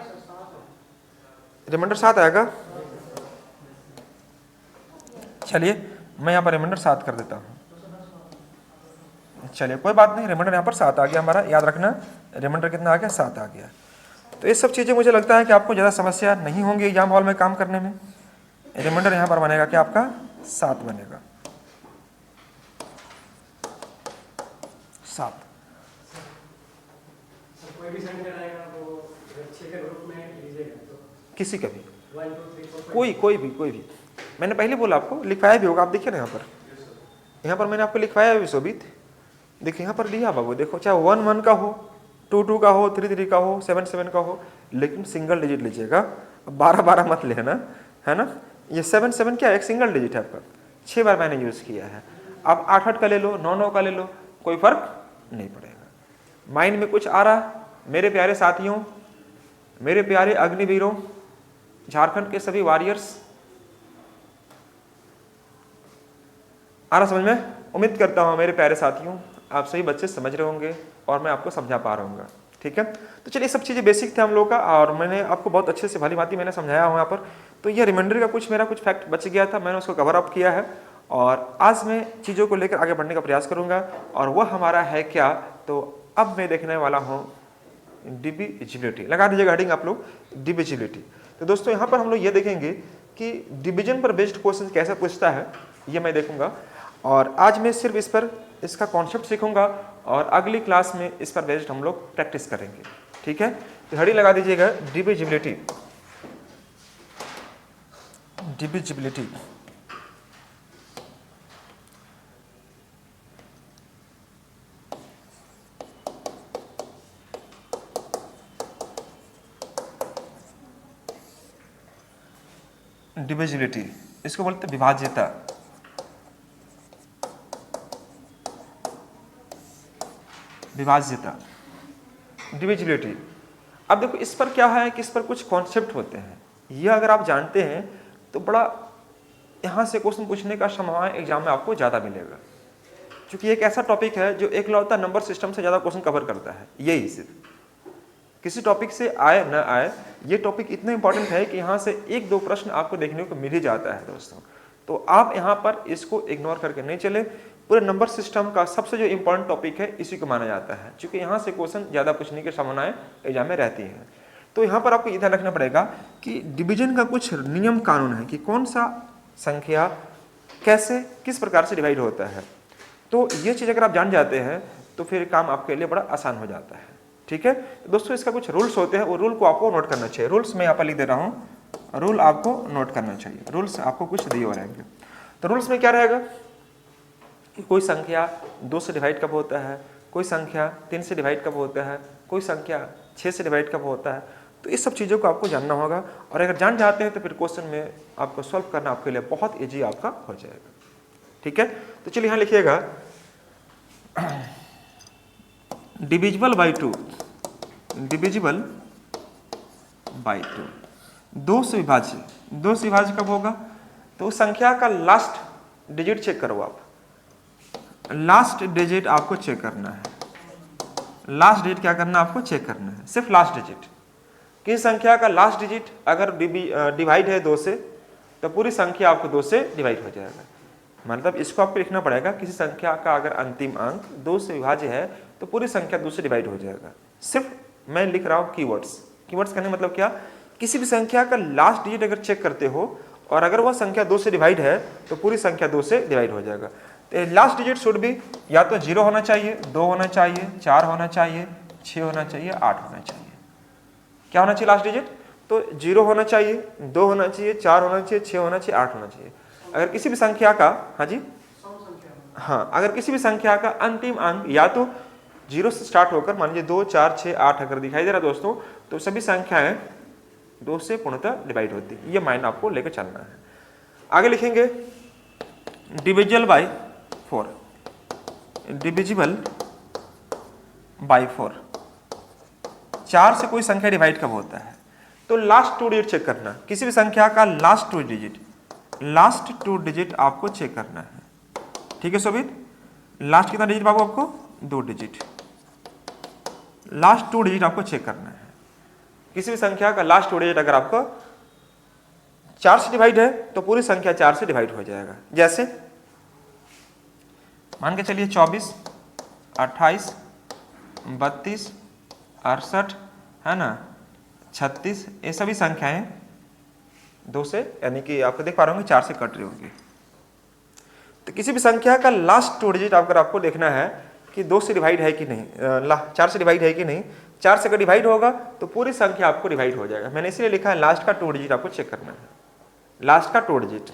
A: रिमाइंडर 7 आएगा। चलिए मैं यहाँ पर रिमाइंडर 7 कर देता हूँ, चलिए कोई बात नहीं, रिमाइंडर यहाँ पर 7 आ गया हमारा, याद रखना रिमाइंडर कितना आ गया, 7 आ गया। तो ये सब चीज़ें मुझे लगता है कि आपको ज़्यादा समस्या नहीं होंगी एग्जाम हॉल में काम करने में। रिमाइंडर यहाँ पर बनेगा क्या आपका, 7 बनेगा, 7। किसी का भी, कोई भी, मैंने पहले बोला आपको, लिखवाया भी होगा, आप देखिए ना यहाँ पर मैंने आपको लिखवाया भी शोभित, देखिए यहाँ पर लिया बाबू, देखो चाहे 1 1 का हो, 2 2 का हो, 3 3 का हो, 7 7 का हो, लेकिन सिंगल डिजिट लीजिएगा, 12 12 मत लेना, है ना। ये 7 7 क्या एक सिंगल डिजिट है आपका, 6 बार मैंने यूज़ किया है। आप 8 8 का ले लो, 9 9 का ले लो, कोई फर्क नहीं पड़ेगा। माइंड में कुछ आ रहा, मेरे प्यारे साथियों, मेरे प्यारे अग्निवीरों, झारखंड के सभी वॉरियर्स, आ रहा समझ में? उम्मीद करता हूँ मेरे प्यारे साथियों आप सभी बच्चे समझ रहे होंगे और मैं आपको समझा पा रहा हूँ, ठीक है। तो चलिए सब चीज़ें बेसिक थे हम लोग का, और मैंने आपको बहुत अच्छे से भली भांति मैंने समझाया हूँ यहाँ पर। तो ये रिमाइंडर का मेरा कुछ फैक्ट बच गया था, मैंने उसको कवर अप किया है, और आज मैं चीज़ों को लेकर आगे बढ़ने का प्रयास करूँगा, और वह हमारा है क्या, तो अब मैं देखने वाला हूँ डिविजिबिलिटी। लगा दीजिएगा हेडिंग आप लोग, डिविजिबिलिटी। तो दोस्तों यहाँ पर हम लोग ये देखेंगे कि डिवीजन पर बेस्ड क्वेश्चन कैसे पूछता है, ये मैं देखूंगा, और आज मैं सिर्फ इस पर इसका कॉन्सेप्ट सीखूंगा, और अगली क्लास में इस पर बेस्ड हम लोग प्रैक्टिस करेंगे, ठीक है। तो हेडिंग लगा दीजिएगा डिविजिबिलिटी, डिविजिबिलिटी। डिविजिबिलिटी, इसको बोलते हैं विभाज्यता। विभाज्यता, डिविजिबिलिटी। अब देखो इस पर क्या है कि इस पर कुछ कॉन्सेप्ट होते हैं, ये अगर आप जानते हैं तो बड़ा यहाँ से क्वेश्चन पूछने का संभावना एग्जाम में आपको ज़्यादा मिलेगा, क्योंकि एक ऐसा टॉपिक है जो एकलौता नंबर सिस्टम से ज़्यादा क्वेश्चन कवर करता है। यही सिर्फ किसी टॉपिक से आए न आए, ये टॉपिक इतना इंपॉर्टेंट है कि यहाँ से एक दो प्रश्न आपको देखने को मिल ही जाता है दोस्तों। तो आप यहाँ पर इसको इग्नोर करके नहीं चले, पूरे नंबर सिस्टम का सबसे जो इंपॉर्टेंट टॉपिक है इसी को माना जाता है, क्योंकि यहाँ से क्वेश्चन ज़्यादा पूछने की संभावनाएं एग्जाम में रहती हैं। तो यहाँ पर आपको ये ध्यान रखना पड़ेगा कि डिवीजन का कुछ नियम कानून है कि कौन सा संख्या कैसे किस प्रकार से डिवाइड होता है। तो ये चीज़ अगर आप जान जाते हैं तो फिर काम आपके लिए बड़ा आसान हो जाता है। ठीक है दोस्तों, इसका कुछ रूल्स होते हैं, वो रूल को आपको नोट करना चाहिए। रूल्स मैं यहाँ पर लिख दे रहा हूँ, रूल आपको नोट करना चाहिए। रूल्स आपको कुछ दिए हो रहेंगे। तो रूल्स में क्या रहेगा कि कोई संख्या 2 से डिवाइड कब होता है, कोई संख्या 3 से डिवाइड कब होता है, कोई संख्या 6 से डिवाइड कब होता है। तो इस सब चीज़ों को आपको जानना होगा, और अगर जान जाते हैं तो फिर क्वेश्चन में आपको सॉल्व करना आपके लिए बहुत ईजी आपका हो जाएगा। ठीक है, तो चलिए यहाँ लिखिएगा डिविजिबल बाई 2, डिविजिबल बाई 2, 2 से विभाज्य। 2 से विभाज्य कब होगा, तो उस संख्या का लास्ट डिजिट चेक करो आप। लास्ट डिजिट आपको चेक करना है, लास्ट डिजिट क्या करना है आपको चेक करना है, सिर्फ लास्ट डिजिट। किसी संख्या का लास्ट डिजिट अगर डिवाइड है 2 से, तो पूरी संख्या आपको 2 से डिवाइड हो जाएगा। मतलब इसको आपको लिखना पड़ेगा, किसी संख्या का अगर अंतिम अंक 2 से विभाज्य है तो पूरी संख्या 2 से डिवाइड हो जाएगा। सिर्फ मैं लिख रहा हूँ कीवर्ड्स। कीवर्ड्स कहने मतलब क्या, किसी भी संख्या का लास्ट डिजिट अगर चेक करते हो और अगर वह संख्या 2 से डिवाइड है तो पूरी संख्या 2 से डिवाइड हो जाएगा। तो लास्ट डिजिट शुड भी या तो 0 होना चाहिए, 2 होना चाहिए, 4 होना चाहिए, 6 होना चाहिए, 8 होना चाहिए। क्या होना चाहिए लास्ट डिजिट, तो 0 होना चाहिए, 2 होना चाहिए, 4 होना चाहिए, 6 होना चाहिए, 8 होना चाहिए। अगर किसी भी संख्या का, हाँ जी, हाँ, अगर किसी भी संख्या का अंतिम अंक या तो 0 से स्टार्ट होकर मान लीजिए 2, 4, 6, 8 अगर दिखाई दे रहा है दोस्तों, तो सभी संख्याएं 2 से पूर्णतः डिवाइड होती है। ये माइंड आपको लेकर चलना है। आगे लिखेंगे डिविजिबल बाई 4, डिविजिबल बाई 4। 4 से कोई संख्या डिवाइड कब होता है, तो लास्ट 2 डिजिट चेक करना। किसी भी संख्या का लास्ट 2 डिजिट, लास्ट 2 डिजिट आपको चेक करना है। ठीक है शोभित, लास्ट कितना डिजिट बाबू आपको, 2 डिजिट। लास्ट 2 डिजिट आपको चेक करना है। किसी भी संख्या का लास्ट 2 डिजिट अगर आपको 4 से डिवाइड है तो पूरी संख्या 4 से डिवाइड हो जाएगा। जैसे मान के चलिए 24, 28, 32, 68 है ना, 36, ये सभी संख्याएं 2 से, यानी कि आपको देख पा रहे होंगे 4 से कट रही होंगी। तो किसी भी संख्या का लास्ट 2 डिजिट अगर आपको देखना है कि 2 से डिवाइड है कि नहीं, 4 से डिवाइड है कि नहीं, 4 से अगर डिवाइड होगा तो पूरी संख्या आपको डिवाइड हो जाएगा। मैंने इसलिए लिखा है लास्ट का 2 डिजिट आपको चेक करना है, लास्ट का 2 डिजिट।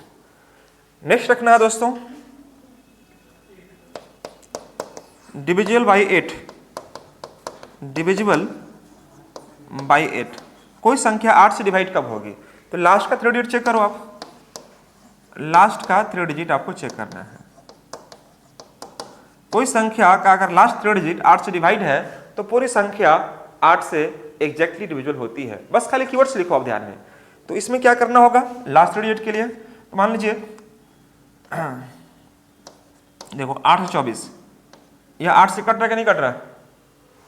A: नेक्स्ट रखना है दोस्तों डिविजिबल बाई 8, डिविजिबल बाई 8। कोई संख्या 8 से डिवाइड कब होगी, तो लास्ट का 3 डिजिट चेक करो आप। लास्ट का 3 डिजिट आपको चेक करना है। कोई संख्या का अगर लास्ट 3 डिजिट 8 से डिवाइड है तो पूरी संख्या 8 से एग्जैक्टली डिविजिबल होती है। बस खाली कीवर्ड्स लिखो आप ध्यान में। तो इसमें क्या करना होगा लास्ट 3 डिजिट के लिए, तो मान लीजिए देखो 8 से 24, यह 8 से कट रहा है कि नहीं कट रहा है,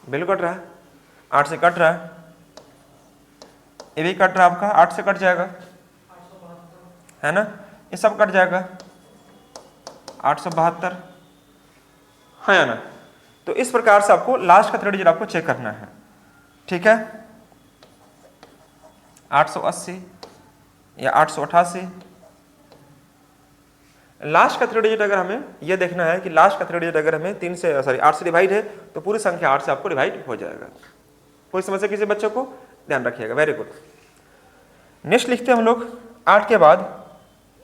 A: बिल्कुल कट रहा है, 8 से कट रहा है, ये भी कट रहा है आपका, 8 से कट जाएगा है ना, ये सब कट जाएगा 872 है या ना। तो इस प्रकार से आपको लास्ट का 3 डिजिट आपको चेक करना है। ठीक है, 880 या 888। लास्ट का 3 डिजिट अगर हमें यह देखना है कि लास्ट का 3 डिजिट अगर हमें 8 से डिवाइड है तो पूरी संख्या 8 से आपको डिवाइड हो जाएगा। कोई समस्या किसी बच्चों को, ध्यान रखिएगा, वेरी गुड। नेक्स्ट लिखते हैं हम लोग 8 के बाद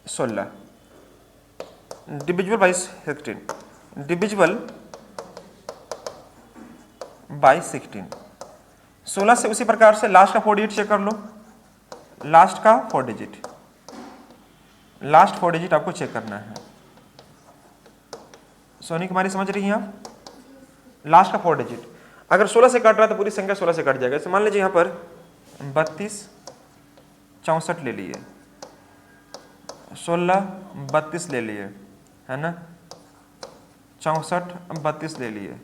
A: 16, डिविजिबल बाई 16, डिविजिबल बाई 16। 16 से उसी प्रकार से लास्ट का 4 डिजिट चेक कर लो, लास्ट का 4 डिजिट। लास्ट 4 डिजिट आपको चेक करना है। सोनी कुमारी समझ रही हैं आप? लास्ट का 4 डिजिट अगर 16 से कट रहा है तो पूरी संख्या 16 से कट जाएगा। जैसे मान लीजिए यहाँ पर 32 64 ले लिए, 16 32 ले लिए, है ना, 64 32 ले लिए,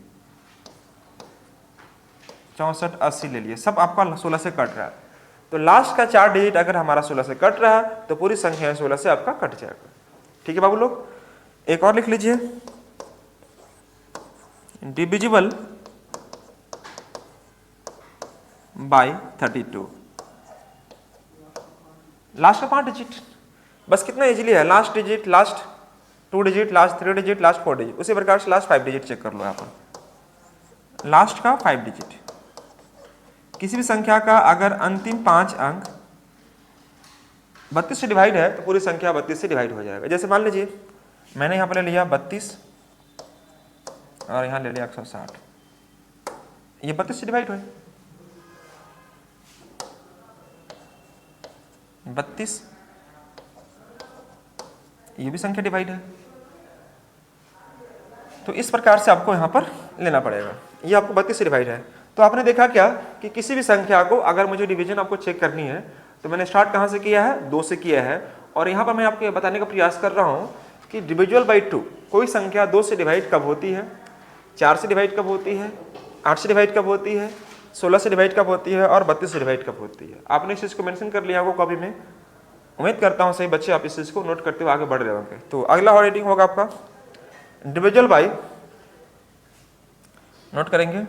A: 64 80 ले लिए, सब आपका 16 से कट रहा है। तो लास्ट का 4 डिजिट अगर हमारा 16 से कट रहा है तो पूरी संख्या 16 से आपका कट जाएगा। ठीक है बाबू लोग, एक और लिख लीजिए, डिविजिबल बाय 32। लास्ट का 5 डिजिट, बस कितना इजीली है, last digit, last 2 digit, last 3 digit, last 4 digit. उसी प्रकार से लास्ट 5 डिजिट चेक कर लो यहाँ पर। लास्ट का 5 डिजिट, किसी भी संख्या का अगर अंतिम 5 अंक 32 से डिवाइड है तो पूरी संख्या 32 से डिवाइड हो जाएगा। जैसे मान लीजिए मैंने यहाँ पर ले लिया 32 और यहाँ ले लिया 160, ये 32 से डिवाइड हुए, 32, ये भी संख्या डिवाइड है। तो इस प्रकार से आपको यहाँ पर लेना पड़ेगा। ये आपको 32 से डिवाइड है। तो आपने देखा क्या कि किसी भी संख्या को अगर मुझे डिवीजन आपको चेक करनी है तो मैंने स्टार्ट कहाँ से किया है, 2 से किया है। और यहाँ पर मैं आपको बताने का प्रयास कर रहा हूँ कि डिविजुअल बाई 2, कोई संख्या 2 से डिवाइड कब होती है, 4 से डिवाइड कब होती है, 8 से डिवाइड कब होती है, 16 से डिवाइड कब होती है और 32 से डिवाइड कब होती है। आपने इस चीज़ को मेंशन कर लिया होगा कॉपी में। उम्मीद करता हूँ सही बच्चे आप इस चीज़ को नोट करते हुए आगे बढ़ रहे होंगे। तो अगला राइटिंग होगा आपका डिविजुअल बाई, नोट करेंगे,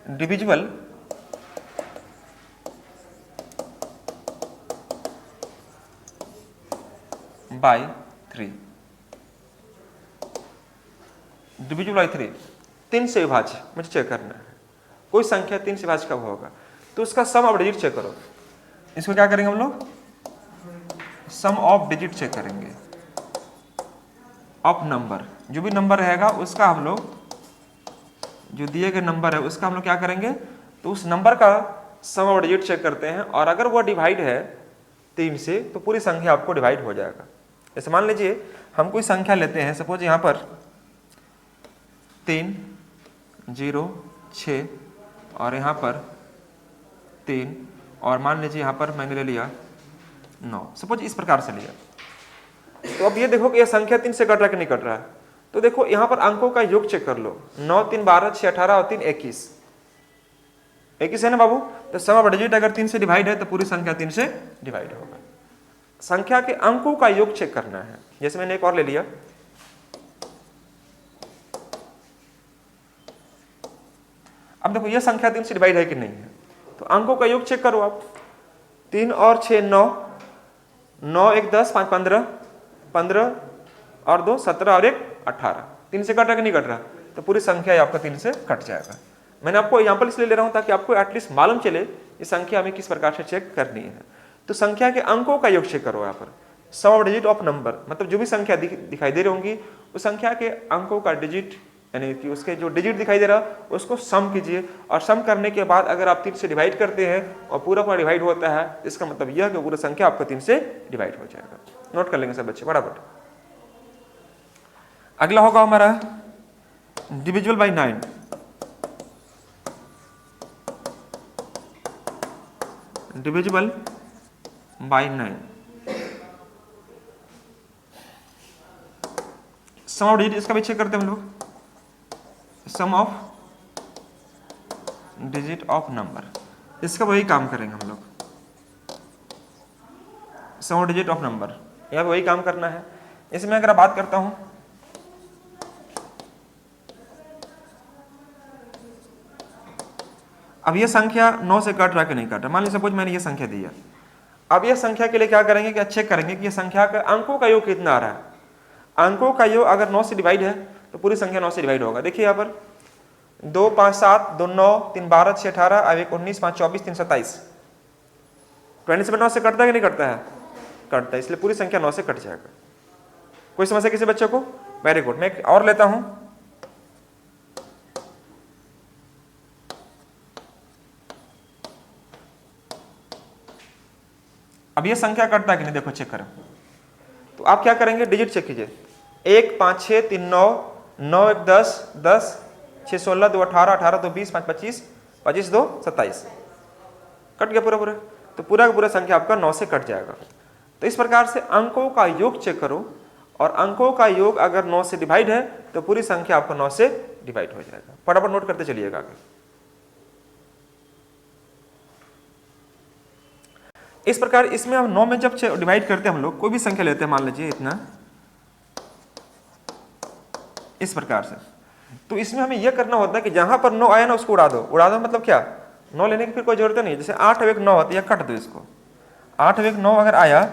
A: डिविजिबल बाई 3, डिविजिबल बाई 3, 3 से विभाज्य मुझे चेक करना है। कोई संख्या 3 से विभाज्य कब होगा तो उसका सम ऑफ डिजिट चेक करो। इसको क्या करेंगे हम लोग, सम ऑफ डिजिट चेक करेंगे, ऑफ नंबर, जो भी नंबर रहेगा उसका हम लोग, जो दिए गए नंबर है उसका हम लोग क्या करेंगे, तो उस नंबर का सम ऑफ डिजिट चेक करते हैं और अगर वो डिवाइड है 3 से तो पूरी संख्या आपको डिवाइड हो जाएगा। जैसे मान लीजिए हम कोई संख्या लेते हैं, सपोज यहाँ पर 3 0 6 और यहाँ पर 3 और मान लीजिए यहाँ पर मैंने ले लिया 9, सपोज इस प्रकार से लिया। तो अब ये देखो कि यह संख्या 3 से कट रहा है कि नहीं कट रहा है। तो देखो यहाँ पर अंकों का योग चेक कर लो, 9 3 12 6 18 और 3 21, 21 है ना बाबू। तो सम ऑफ डिजिट अगर 3 से डिवाइड है तो पूरी संख्या 3 से डिवाइड होगा। संख्या के अंकों का योग चेक करना है। जैसे मैंने एक और ले लिया, अब देखो यह संख्या 3 से डिवाइड है कि नहीं है, तो अंकों का योग चेक करो आप। 3 और 6 9, 9 1 10 5 15, 15 और 2 17 और 1 18, 3 से कट रहा कि नहीं कट रहा, तो पूरी संख्या आपका 3 से कट जाएगा। मैंने आपको एग्जाम्पल इसलिए ले रहा हूं ताकि आपको एटलीस्ट मालूम चले ये संख्या हमें किस प्रकार से चेक करनी है। तो संख्या के अंकों का योग चेक करो यहाँ पर, सम ऑफ डिजिट ऑफ नंबर, मतलब जो भी संख्या दिखाई दे रही होंगी उस संख्या के अंकों का डिजिट, यानी कि उसके जो डिजिट दिखाई दे रहा उसको सम कीजिए और सम करने के बाद अगर आप 3 से डिवाइड करते हैं और पूरा पूरा डिवाइड होता है, इसका मतलब यह कि पूरी संख्या आपका 3 से डिवाइड हो जाएगा। नोट कर लेंगे सब बच्चे फटाफट। अगला होगा हमारा divisible by 9, divisible by 9, sum of digit इसका भी चेक करते हैं हम लोग, sum of digit of number, इसका वही काम करेंगे हम लोग, sum of digit of number, यहाँ पे वही काम करना है। इसमें अगर बात करता हूं, अब यह संख्या 9 से कट रहा कि नहीं कट रहा, मान लीजिए सपोज मैंने ये संख्या दी है। अब यह संख्या के लिए क्या करेंगे कि चेक करेंगे कि यह संख्या का अंकों का योग कितना आ रहा है। अंकों का योग अगर 9 से डिवाइड है तो पूरी संख्या 9 से डिवाइड होगा। देखिए यहाँ पर 2 5 7 2 9 3 12 6 18 अब 1 19 5 24 3 27, 27 9 से कटता है कि नहीं कटता है, कटता है, इसलिए पूरी संख्या 9 से कट जाएगा। कोई समस्या किसी बच्चे को? Very good. मैं एक और लेता हूं, अब ये संख्या कटता है कि नहीं, देखो चेक करो। तो आप क्या करेंगे, डिजिट चेक कीजिए। 1 5 6 3 9, 9 1 10, 10 6 16, 2 18, 18 2 20, 5 25, 25 2 27, कट गया पूरा पूरा। तो पूरा का पूरा संख्या आपका 9 से कट जाएगा। तो इस प्रकार से अंकों का योग चेक करो, और अंकों का योग अगर 9 से डिवाइड है तो पूरी संख्या आपको 9 से डिवाइड हो जाएगा। फटाफट नोट करते चलिएगा आगे। इस प्रकार इसमें हम 9 में जब डिवाइड करते हैं, हम लोग कोई भी संख्या लेते हैं, मान लीजिए इतना, इस प्रकार से, तो इसमें हमें यह करना होता है कि जहां पर 9 आया ना उसको उड़ा दो। उड़ा दो मतलब क्या, 9 लेने की फिर कोई जरूरत नहीं है। जैसे 8 और 1 9 होती है, कट दो इसको। 8 और 1 9 अगर आया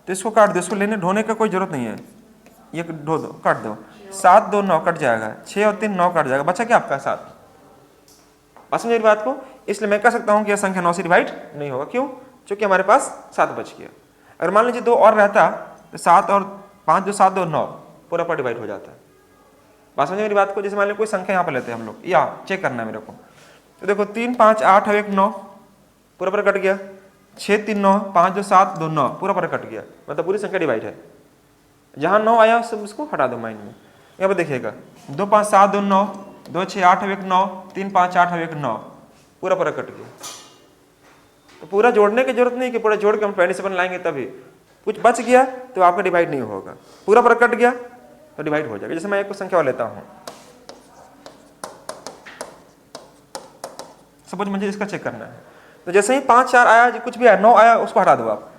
A: तो इसको काट दो, इसको लेने ढोने का कोई जरूरत नहीं है, ये ढो दो, काट दो। 7 2 9 कट जाएगा, 6 और 3 9 कट जाएगा, बचा क्या आपका 7। समझ मेरी बात को। इसलिए मैं कह सकता हूं कि यह संख्या 9 से डिवाइड नहीं होगा। क्यों, क्योंकि हमारे पास 7 बच गया। अगर मान लीजिए 2 और रहता तो 7 और 5 जो 7 2 9 पूरा पर डिवाइड हो जाता है। बात समझे मेरी बात को। जैसे मान लीजिए कोई संख्या यहाँ पर लेते हैं हम लोग, या चेक करना है मेरे को, तो देखो 3 5 8 और 1 9 पूरा पर कट गया, 6 3 9, 5 2 7 2 9 पूरा पर कट गया, मतलब पूरी संख्या डिवाइड है। जहां 9 आया उसको हटा दो माइंड में। यहाँ पर देखिएगा 2 5 7 2 9, 2 6 8 और 1 9, 3 5 8 और 1 9 पूरा पर कट गया। तो पूरा जोड़ने की जरूरत नहीं कि पूरा जोड़ के हम 27 लाएंगे तभी। कुछ बच गया तो आपका डिवाइड नहीं होगा, पूरा पर कट गया तो डिवाइड हो जाएगा। जैसे मैं एक संख्या लेता हूं, सपोज मुझे इसका चेक करना है, तो जैसे ही 5 4 आया, कुछ भी आया, 9 आया, उसको हटा दो आप।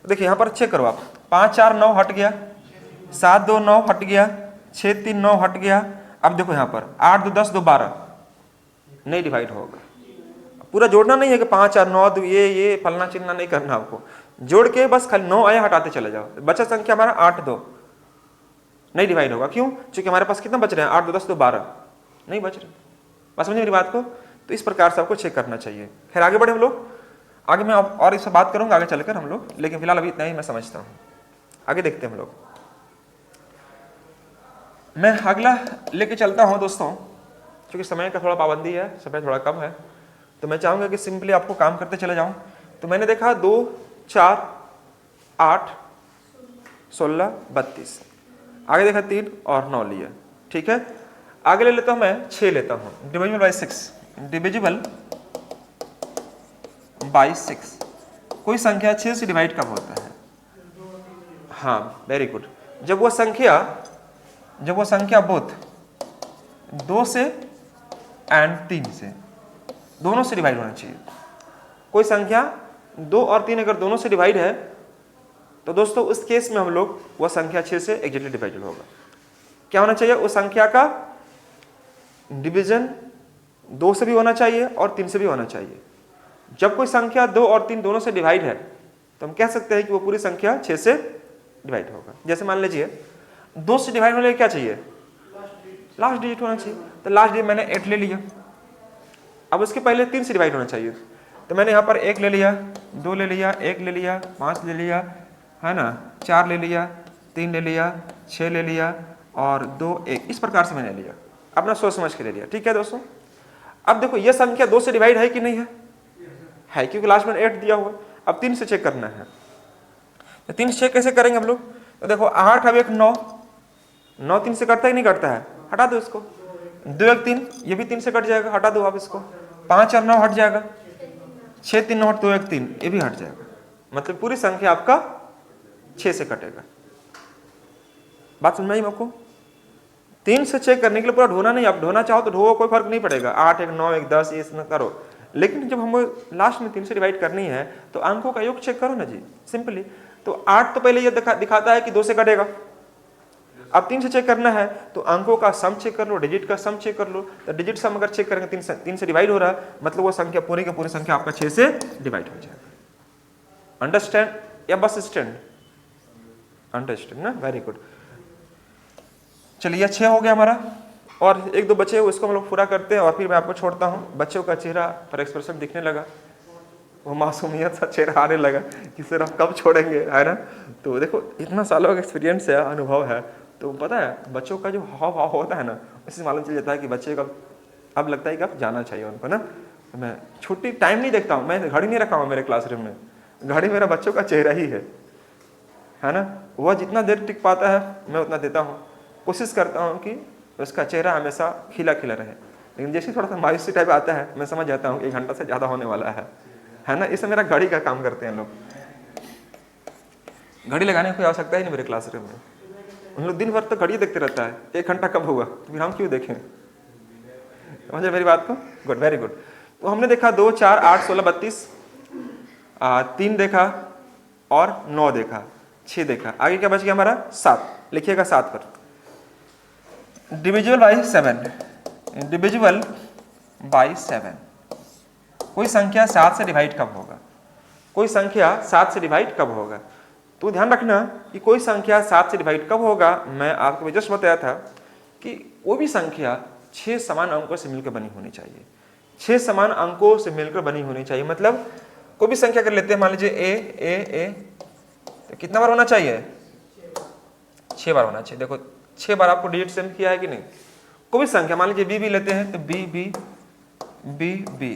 A: तो देखिए यहाँ पर चेक करो आप, 5 4 9 हट गया, 7 2 9 हट गया, 6 3 9 हट गया। अब देखो यहाँ पर 8 2 10 2 12 नहीं डिवाइड होगा। पूरा जोड़ना नहीं है कि 5 4 9 2 ये फलना चिन्ना नहीं करना आपको, जोड़ के बस खाली 9 आया हटाते चले जाओ। बचा संख्या हमारा 8 2 नहीं डिवाइड होगा। क्यों, क्योंकि हमारे पास कितना बच रहे हैं, 8 2 10 2 12 नहीं बच रहे। बस समझे मेरी बात को। तो इस प्रकार से आपको चेक करना चाहिए। खैर आगे बढ़े हम लोग, आगे मैं और इससे बात करूंगा आगे चलकर हम लोग, लेकिन फिलहाल अभी इतना ही मैं समझता हूँ। आगे देखते हैं हम लोग। मैं अगला लेके चलता हूँ दोस्तों, क्योंकि समय का थोड़ा पाबंदी है, समय थोड़ा कम है, तो मैं चाहूंगा कि सिंपली आपको काम करते चले जाऊं। तो मैंने देखा 2 4 8 16 32, आगे देखा 3 और 9 लिया, ठीक है। आगे ले लेता हूं मैं 6 लेता हूं, डिविजिबल बाय 6, डिविजिबल बाय 6। कोई संख्या 6 से डिवाइड कब होता है? हाँ, वेरी गुड। जब वो संख्या बोथ 2 से एंड 3 से, दोनों से डिवाइड होना चाहिए। कोई संख्या 2 और 3 अगर दोनों से डिवाइड है तो दोस्तों उस केस में हम लोग वह संख्या 6 से एग्जैक्टली डिवाइडेड होगा। क्या होना चाहिए, उस संख्या का डिवीजन 2 से भी होना चाहिए और 3 से भी होना चाहिए। जब कोई संख्या 2 और 3 दोनों से डिवाइड है तो हम कह सकते हैं कि वो पूरी संख्या 6 से डिवाइड होगा। जैसे मान लीजिए 2 से डिवाइड होने के क्या चाहिए, लास्ट डिजिट होना चाहिए। तो लास्ट डिजिट मैंने 8 ले लिया, अब उसके पहले 3 से डिवाइड होना चाहिए। तो मैंने यहाँ पर 1 ले लिया, 2 ले लिया, 1 ले लिया, 5 ले लिया, है ना, 4 ले लिया, 3 ले लिया, 6 ले लिया और 2 1, इस प्रकार से मैंने लिया, अपना सोच समझ के ले लिया। ठीक है दोस्तों। अब देखो ये संख्या 2 से डिवाइड है कि नहीं है, है, क्योंकि लास्ट में 8 दिया हुआ। अब 3 से चेक करना है, तो 3 से चेक कैसे करेंगे हम लोग। तो देखो 8 अब 1 9, 9 3 से कटता ही नहीं कटता है, हटा दो इसको। 2 1 3, ये भी 3 से कट जाएगा, हटा दो आप इसको। 5 और 9 हट जाएगा, 6 3 9 2 1 3, ये भी हट जाएगा। मतलब पूरी संख्या आपका 6 से कटेगा। बात समझ में आई आपको। 3 से चेक करने के लिए पूरा ढोना नहीं, आप ढोना चाहो तो ढो, कोई फर्क नहीं पड़ेगा। 8 1 9 1 10 ये इसमें करो, लेकिन जब हम लास्ट में 3 से डिवाइड करनी है तो अंकों का योग चेक करो ना जी, सिंपली। तो 8 तो पहले ये दिखाता है कि 2 से कटेगा। अब 3 से चेक करना है तो अंकों का सम चेक कर लो, डिजिट का सम चेक कर लो। तो डिजिट सम अगर चेक करेंगे 3 से डिवाइड हो रहा है, मतलब वो संख्या पूरी की पूरी संख्या आपका 6 से डिवाइड हो जाएगा। अंडरस्टैंड या बस स्टैंड? अंडरस्टैंड ना, वेरी गुड। चलिए 6 हो गया हमारा, और 1 2 बचे उसको हम लोग पूरा करते हैं और फिर मैं आपको छोड़ता हूँ। बच्चों का चेहरा पर एक्सप्रेशन दिखने लगा, वो मासूमियत सा चेहरा आने लगा कि सर आप कब छोड़ेंगे, है ना। तो देखो इतना सालों का एक्सपीरियंस है, अनुभव है, तो पता है बच्चों का जो हाव भाव होता है ना, उससे मालूम चल जाता है कि बच्चे का अब लगता है कि अब जाना चाहिए उनको ना। मैं छुट्टी टाइम नहीं देखता हूँ, मैं घड़ी नहीं रखा हूँ मेरे क्लासरूम में, घड़ी मेरा बच्चों का चेहरा ही है ना। वह जितना देर टिक पाता है मैं उतना देता हूँ, कोशिश करता हूँ कि उसका चेहरा हमेशा खिला खिला रहे। लेकिन जैसे थोड़ा सा मायूसी टाइप आता है मैं समझ जाता हूँ 1 घंटा से ज़्यादा होने वाला है ना। इससे मेरा घड़ी का काम करते हैं लोग। घड़ी लगाने की कोई आवश्यकता ही नहीं मेरे क्लासरूम में। उन लोग दिन भर तो घड़ी देखते रहता है, 1 घंटा कब हुआ तो फिर हम क्यों देखें। समझे मेरी बात को? Good, very good. तो हमने देखा 2, 4, 8, 16, 32, 3 देखा और 9 देखा, 6 देखा। आगे क्या बच गया हमारा? 7। लिखिएगा 7 पर। Divisible by 7, divisible by 7। कोई संख्या 7 से डिवाइड कब होगा? कोई संख्या 7 से डिवाइड कब होगा? तो ध्यान रखना कि कोई संख्या 7 से डिवाइड कब होगा। मैं आपको जस्ट बताया था कि वो भी संख्या 6 समान अंकों से मिलकर बनी होनी चाहिए। 6 समान अंकों से मिलकर बनी होनी चाहिए। मतलब कोई भी संख्या कर लेते हैं, मान लीजिए ए, तो कितना बार होना चाहिए? 6 बार होना चाहिए। देखो 6 बार आपको डिजिट सेम किया है कि नहीं? कोई भी संख्या मान लीजिए बी लेते हैं तो बी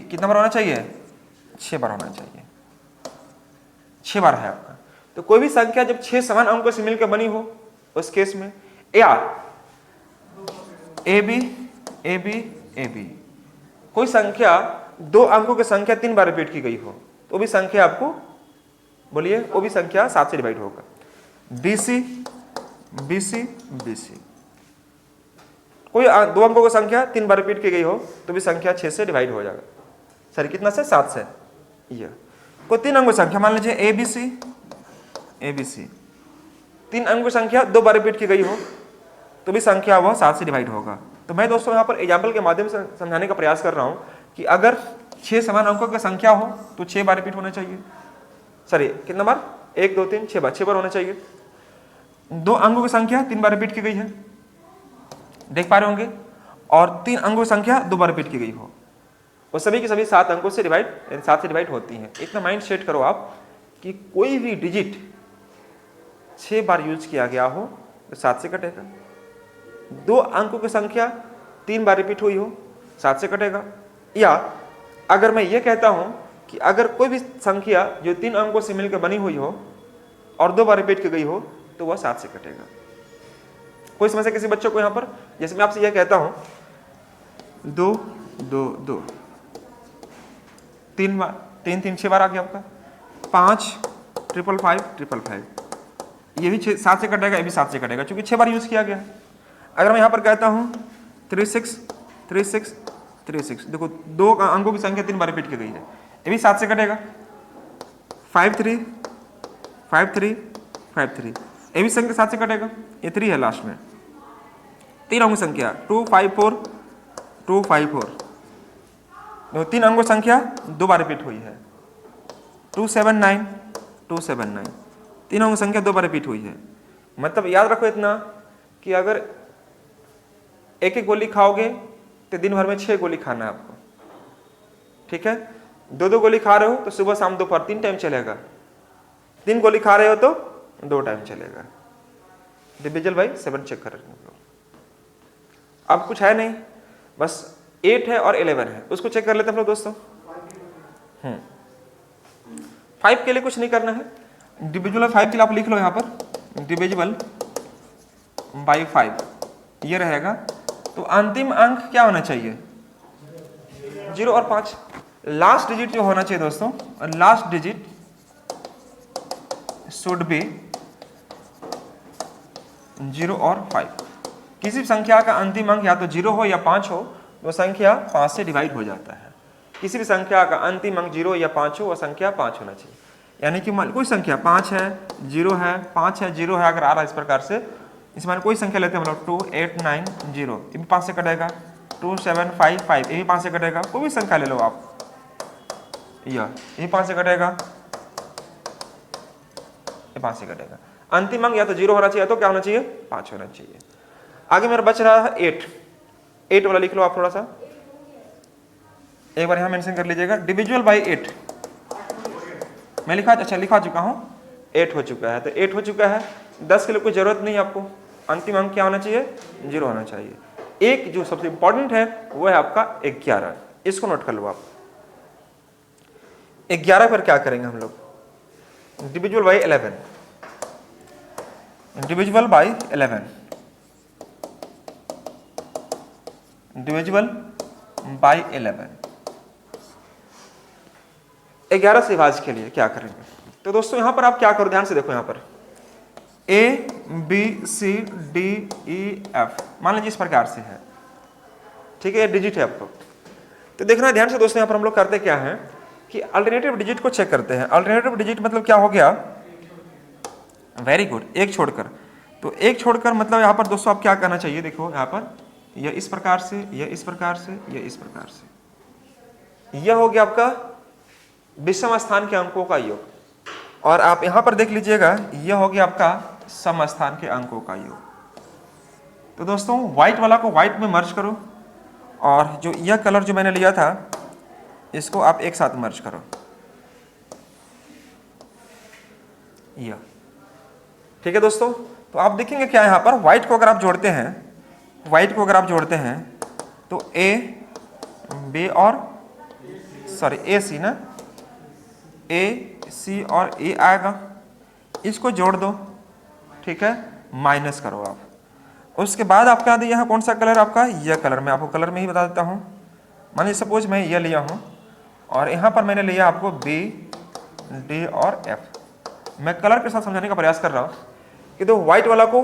A: कितना बार होना चाहिए? 6 बार होना चाहिए। 6 बार है आपका। तो कोई भी संख्या जब 6 समान अंकों से मिलकर बनी हो उस केस में, या ए बी, कोई संख्या 2 अंकों की संख्या 3 बार रिपीट की गई हो तो भी संख्या आपको बोलिए, वो भी संख्या 7 से डिवाइड होगा। BC, कोई 2 अंकों की संख्या 3 बार रिपीट की गई हो तो भी संख्या 6 से डिवाइड हो जाएगा। सॉरी कितना से? 7 से। ये कोई 3 अंकों की संख्या मान लीजिए ABC, 3 अंकों की संख्या 2 बार रिपीट की गई हो तो भी संख्या वह 7 से डिवाइड होगा। तो मैं दोस्तों यहाँ पर एग्जाम्पल के माध्यम से समझाने का प्रयास कर रहा हूँ कि अगर 6 समान अंकों की संख्या हो तो 6 बार रिपीट होना चाहिए। सॉरी कितना बार? 1, 2, 3, 6 बार, 6 बार होना चाहिए। 2 अंकों की संख्या 3 बार रिपीट की गई है, देख पा रहे होंगे, और 3 अंकों की संख्या 2 बार रिपीट की गई हो, वो सभी की सभी 7 अंकों से डिवाइड, 7 से डिवाइड होती हैं। इतना माइंड सेट करो आप कि कोई भी डिजिट 6 बार यूज किया गया हो तो 7 से कटेगा। 2 अंकों की संख्या 3 बार रिपीट हुई हो 7 से कटेगा। या अगर मैं ये कहता हूं कि अगर कोई भी संख्या जो 3 अंकों से मिलकर बनी हुई हो और 2 बार रिपीट की गई हो तो वह 7 से कटेगा। कोई समस्या किसी बच्चों को? यहाँ पर जैसे मैं आपसे यह कहता हूं 2, 2, 2, 3 बार, 3, 3, 6 बार आ गया आपका। 5, 555, 555, ये भी 7 से कटेगा, ये भी 7 से कटेगा क्योंकि 6 बार यूज किया गया। अगर मैं यहाँ पर कहता हूँ 36, 36, 36, देखो 2 अंकों की संख्या 3 बार रिपीट की गई है, ये भी 7 से कटेगा। 53, 53, 53, ये भी संख्या 7 से कटेगा, ये 3 है लास्ट में। 3 अंकों संख्या 254, 254, देखो 3 अंकों संख्या 2 बार रिपीट हुई है। 279, 279, 3 अंकों संख्या 2 बार रिपीट हुई है। मतलब याद रखो इतना कि अगर एक एक गोली खाओगे तो दिन भर में 6 गोली खाना है आपको, ठीक है। 2-2 गोली खा रहे हो तो सुबह शाम दोपहर 3 टाइम चलेगा। 3 गोली खा रहे हो तो 2 टाइम चलेगा। डिविजल बाई 7 चेक कर रहे हैं। अब कुछ है नहीं, बस 8 है और 11 है, उसको चेक कर लेते हैं हम लोग दोस्तों। 5 के लिए कुछ नहीं करना है। डिविजिबल 5 के लिए आप लिख लो यहाँ पर डिविजिबल बाई 5 ये रहेगा। तो अंतिम अंक क्या होना चाहिए? 0 और 5। लास्ट डिजिट जो होना चाहिए दोस्तों, लास्ट डिजिट शुड बी 0 और 5। किसी भी संख्या का अंतिम अंक या तो 0 हो या 5 हो, वो संख्या 5 से डिवाइड हो जाता है। किसी भी संख्या का अंतिम अंक 0 या 5 हो, वह संख्या 5 होना चाहिए। यानी कि कोई संख्या 5 है, 0 है, 5 है, 0 है, अगर आ रहा है इस प्रकार से, इसमें कोई संख्या लेते हैं हम लोग 2890, ये भी 5 से कटेगा। 2755, ये भी 5 से कटेगा। कोई भी संख्या ले लो आप, ये भी 5 से कटेगा, ये 5 से कटेगा। अंतिम अंक या तो 0 होना चाहिए तो क्या होना चाहिए? 5 होना चाहिए। आगे मेरा बच रहा है 8 वाला लिख लो आप थोड़ा सा, एक बार यहाँ मेंशन कर लीजिएगा। डिविजिबल बाई 8 मैं लिखा चुका हूँ। 8 हो चुका है, तो 8 हो चुका है। 10 के लिए कोई जरूरत नहीं आपको। अंतिम अंक क्या होना चाहिए? 0 होना चाहिए। एक जो सबसे इंपॉर्टेंट है वो है आपका 11। इसको नोट कर लो आप। 11 पर क्या करेंगे हम लोग? Divisible by 11, divisible by 11, divisible by 11। 11 से विभाज्य के लिए क्या करेंगे? तो दोस्तों यहां पर आप क्या करो, ध्यान से देखो, यहां पर A B C D E F मान लीजिए इस प्रकार से है, ठीक है, ये डिजिट है आपको। तो देखना ध्यान से दोस्तों, यहां पर हम लोग करते क्या है कि अल्टरनेटिव डिजिट को चेक करते हैं। अल्टरनेटिव डिजिट मतलब क्या हो गया? वेरी गुड, एक छोड़कर। तो एक छोड़कर मतलब यहां पर दोस्तों आप क्या करना चाहिए, देखो यहां पर यह इस प्रकार से, यह इस प्रकार से, यह इस प्रकार से, यह हो गया आपका विषम स्थान के अंकों का योग। और आप यहां पर देख लीजिएगा, यह हो गया आपका सम स्थान के अंकों का योग। तो दोस्तों व्हाइट वाला को व्हाइट में मर्ज करो, और जो यह कलर जो मैंने लिया था इसको आप एक साथ मर्ज करो, यह, ठीक है दोस्तों। तो आप देखेंगे क्या यहां पर व्हाइट को अगर आप जोड़ते हैं, व्हाइट को अगर आप जोड़ते हैं तो ए बी और सॉरी ए सी ना, ए सी और ए आएगा, इसको जोड़ दो, ठीक है, माइनस करो आप। उसके बाद आपका यहाँ कौन सा कलर आपका, यह कलर, मैं आपको कलर में ही बता देता हूँ। मान लीजिए सपोज मैं यह लिया हूँ और यहाँ पर मैंने लिया आपको बी डी और एफ। मैं कलर के साथ समझाने का प्रयास कर रहा हूँ कि तो व्हाइट वाला को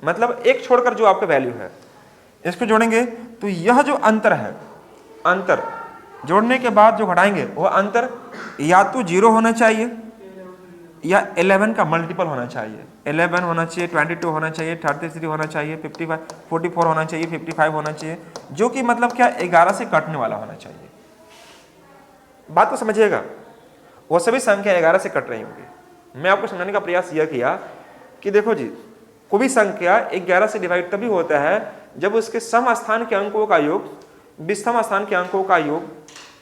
A: मतलब एक छोड़कर जो आपका वैल्यू है इसको जोड़ेंगे तो यह जो अंतर है, अंतर जोड़ने के बाद जो घटाएंगे वह अंतर या तो 0 होना चाहिए या 11 का मल्टीपल होना चाहिए। 11 होना चाहिए, 22 होना चाहिए, 33 होना चाहिए, 55 44 होना चाहिए, 55 होना चाहिए, जो कि मतलब क्या 11 से कटने वाला होना चाहिए। बात को समझिएगा, वो सभी संख्या 11 से कट रही होंगी। मैं आपको समझाने का प्रयास यह किया कि देखो जी, कोई भी संख्या 11 से डिवाइड तभी होता है जब उसके सम स्थान के अंकों का योग विषम स्थान के अंकों का योग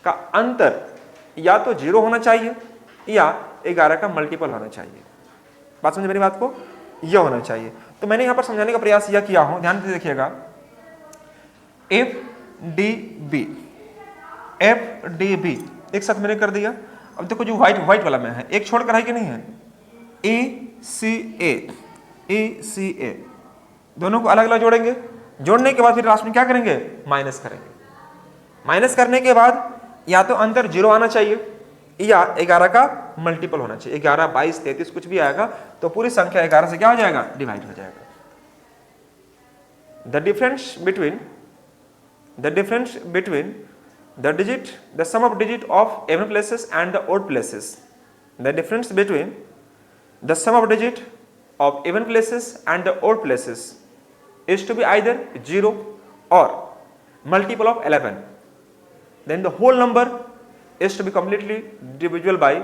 A: का अंतर या तो 0 होना चाहिए या 11 का मल्टीपल होना चाहिए। बात समझ मेरी बात को, यह होना चाहिए। तो मैंने यहां पर समझाने का प्रयास यह किया हूं, ध्यान से देखिएगा, F D B, F D B एक साथ मैंने कर दिया। अब देखो जो व्हाइट वाला में है, एक छोड़कर है कि नहीं है, ए सी ए, दोनों को अलग अलग जोड़ेंगे, जोड़ने के बाद फिर लास्ट में क्या करेंगे, माइनस करेंगे। माइनस करने के बाद या तो अंतर 0 आना चाहिए या 11 का मल्टीपल होना चाहिए। 11, 22, 33 कुछ भी आएगा तो पूरी संख्या 11 से क्या हो जाएगा, डिवाइड हो जाएगा। The difference between the digit, the sum of digit of even places and the odd places, the difference between the sum of digit of even places and the odd places is to be either 0 or multiple of 11, then the whole number is to be completely divisible by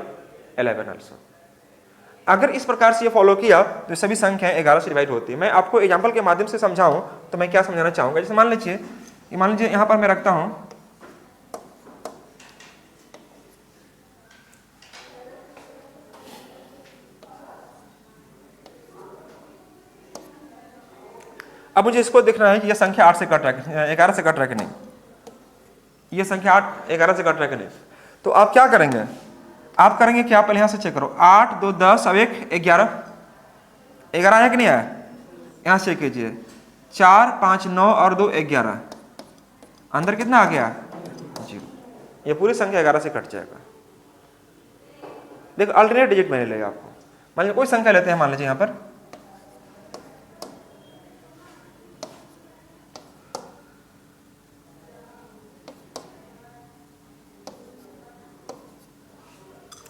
A: 11 also. अगर इस प्रकार से ये follow किया तो सभी संख्याएं 11 से डिवाइड होती है। मैं आपको एग्जांपल के माध्यम से समझाऊं तो मैं क्या समझाना चाहूंगा, जैसे मान लीजिए यहां पर मैं रखता हूं अब मुझे इसको देखना है कि यह संख्या 8 से कट रहा है, 11 से कट रहा है कि नहीं, यह संख्या 11 से कट रहा है कि नहीं। तो आप क्या करेंगे, आप करेंगे क्या, पहले यहां से चेक करो, 8 2 10 अब 1 11, 11 आया कि नहीं आया, यहां से चेक कीजिए, 4 5 9 और 2 11, अंदर कितना आ गया, 0। ये पूरी संख्या 11 से कट जाएगा। देखो अल्टरनेट डिजिट मैंने लिया आपको, मान लीजिए कोई संख्या लेते हैं, मान लीजिए यहां पर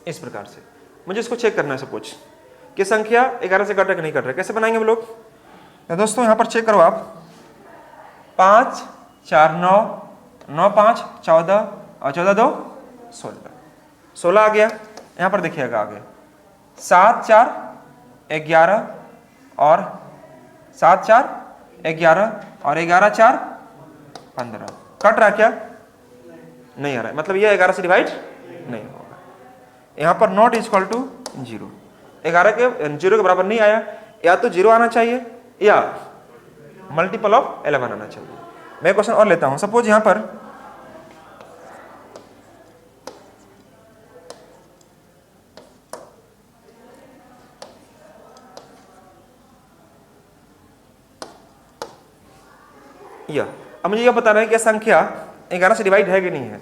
A: इस प्रकार से, मुझे इसको चेक करना है सपोज कि संख्या 11 से कट रहा है कि नहीं कट रहा है। कैसे बनाएंगे हम लोग, तो दोस्तों यहां पर चेक करो आप, 5 4 9 9 5 14 और 14 2 16, 16 आ गया। यहां पर देखिएगा आगे 7 4 11 और 7 4 11 और 11 4 15, कट रहा क्या, नहीं आ रहा है, मतलब ये 11 से डिवाइड नहीं होगा। यहाँ पर नॉट इज इक्वल टू 0, 11 के 0 के बराबर नहीं आया, या तो 0 आना चाहिए या मल्टीपल ऑफ 11 आना चाहिए। मैं क्वेश्चन और लेता हूं, सपोज यहां पर यह। अब मुझे यह बताना है कि संख्या 11 से डिवाइड है कि नहीं है।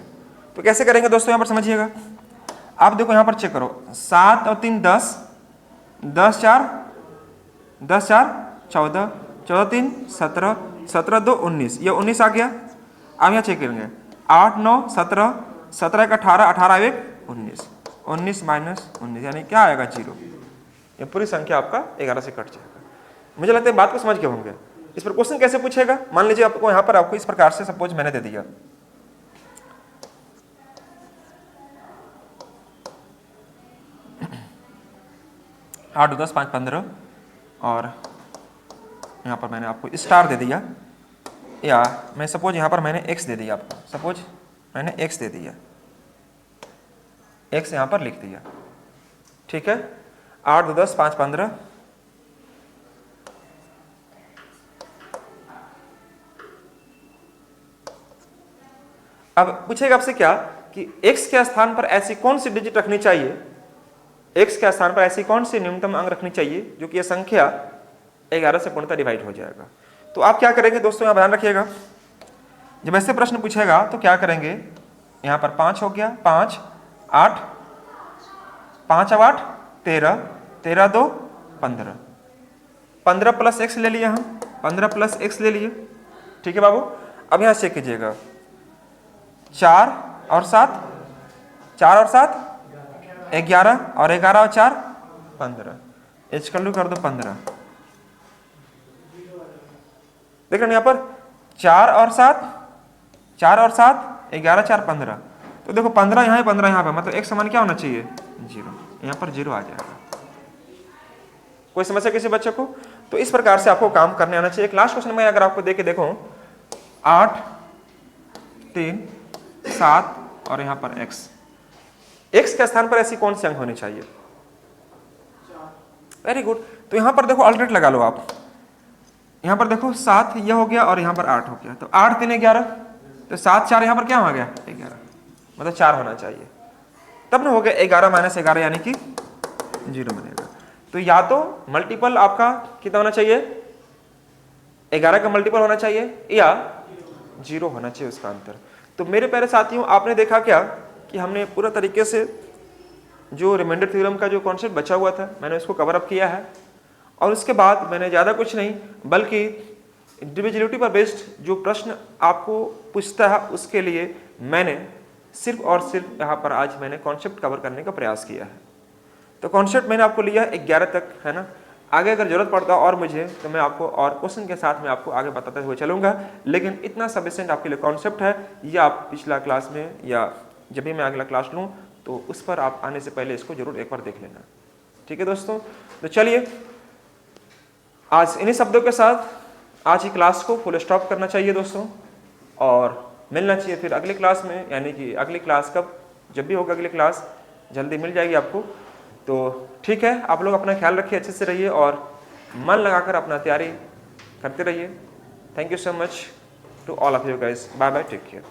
A: तो कैसे करेंगे दोस्तों, यहाँ पर समझिएगा। आप देखो यहाँ पर चेक करो, 7 और 3 10, 10 4 14, 14 3 17, 17 2 19, ये 19 आ गया। अब यहाँ चेक करेंगे, 8 9 17, 17 1 18, 18 1 19, 19 माइनस 19 यानी क्या आएगा 0। ये पूरी संख्या आपका 11 से कट जाएगा। मुझे लगता है बात को समझ गए होंगे। इस पर क्वेश्चन कैसे पूछेगा, मान लीजिए आपको यहाँ पर आपको इस प्रकार से सपोज मैंने दे दिया, आठ 10 5 15 और यहाँ पर मैंने आपको स्टार दे दिया, या मैं सपोज यहाँ पर मैंने x दे दिया आपको, सपोज मैंने x दे दिया, x यहाँ पर लिख दिया, ठीक है। 8 10 5 15, अब पूछेगा आपसे क्या कि x के स्थान पर ऐसी कौन सी डिजिट रखनी चाहिए, x के स्थान पर ऐसी कौन सी न्यूनतम अंक रखनी चाहिए जो कि यह संख्या 11 से पूर्णतः डिवाइड हो जाएगा। तो आप क्या करेंगे दोस्तों, यहाँ ध्यान रखिएगा, जब ऐसे प्रश्न पूछेगा तो क्या करेंगे, यहाँ पर 5 हो गया, 5 8, 5 अब 8 13, 13 2 15, 15 प्लस x ले लिया हम, 15 प्लस x ले लिए, ठीक है बाबू। अब यहाँ चेक कीजिएगा, 4 और 7, 4 और 7 11, और 11 और 4 15, एच कर दो 15। देख रहे हैं यहाँ पर 4 और 7, 4 और 7 11 4 15, तो देखो 15 यहाँ है 15 यहाँ पे, मतलब एक समान क्या होना चाहिए 0, यहाँ पर 0 आ जाएगा। कोई समस्या किसी बच्चे को? तो इस प्रकार से आपको काम करने आना चाहिए। एक लास्ट क्वेश्चन में अगर आपको देके देखो, 8 3 7 और यहाँ पर x के स्थान पर ऐसी कौन सी अंक होनी चाहिए? Very good. तो यहाँ पर देखो अल्टरनेट लगा लो आप, यहाँ पर देखो 7 यह हो गया और यहाँ पर 8 हो गया, तो 8 3 11, तो 7 4 यहाँ पर क्या हो गया 11, मतलब 4 होना चाहिए, तब ना हो गया 11 माइनस 11 यानी कि 0 बनेगा। तो या तो मल्टीपल आपका कितना होना चाहिए, 11 का मल्टीपल होना चाहिए या 0 होना चाहिए उसका अंतर। तो मेरे प्यारे साथियों, आपने देखा क्या कि हमने पूरा तरीके से जो रिमाइंडर थ्योरम का जो कॉन्सेप्ट बचा हुआ था मैंने उसको कवर अप किया है, और उसके बाद मैंने ज़्यादा कुछ नहीं बल्कि डिविजिबिलिटी पर बेस्ड जो प्रश्न आपको पूछता है उसके लिए मैंने सिर्फ और सिर्फ यहाँ पर आज मैंने कॉन्सेप्ट कवर करने का प्रयास किया है। तो कॉन्सेप्ट मैंने आपको लिया 11 तक, है ना। आगे अगर जरूरत पड़ता और मुझे तो मैं आपको और क्वेश्चन के साथ में आपको आगे बताते हुए चलूँगा, लेकिन इतना सफिशिएंट आपके लिए कॉन्सेप्ट है। ये आप पिछला क्लास में या जब भी मैं अगला क्लास लूँ तो उस पर आप आने से पहले इसको जरूर एक बार देख लेना, ठीक है दोस्तों। तो चलिए आज इन्हीं शब्दों के साथ आज की क्लास को फुल स्टॉप करना चाहिए दोस्तों, और मिलना चाहिए फिर अगली क्लास में, यानी कि अगली क्लास कब, जब भी होगा अगली क्लास जल्दी मिल जाएगी आपको। तो ठीक है, आप लोग अपना ख्याल रखिए, अच्छे से रहिए और मन लगाकर अपना तैयारी करते रहिए। Thank you so much to all of you guys, bye bye, take care.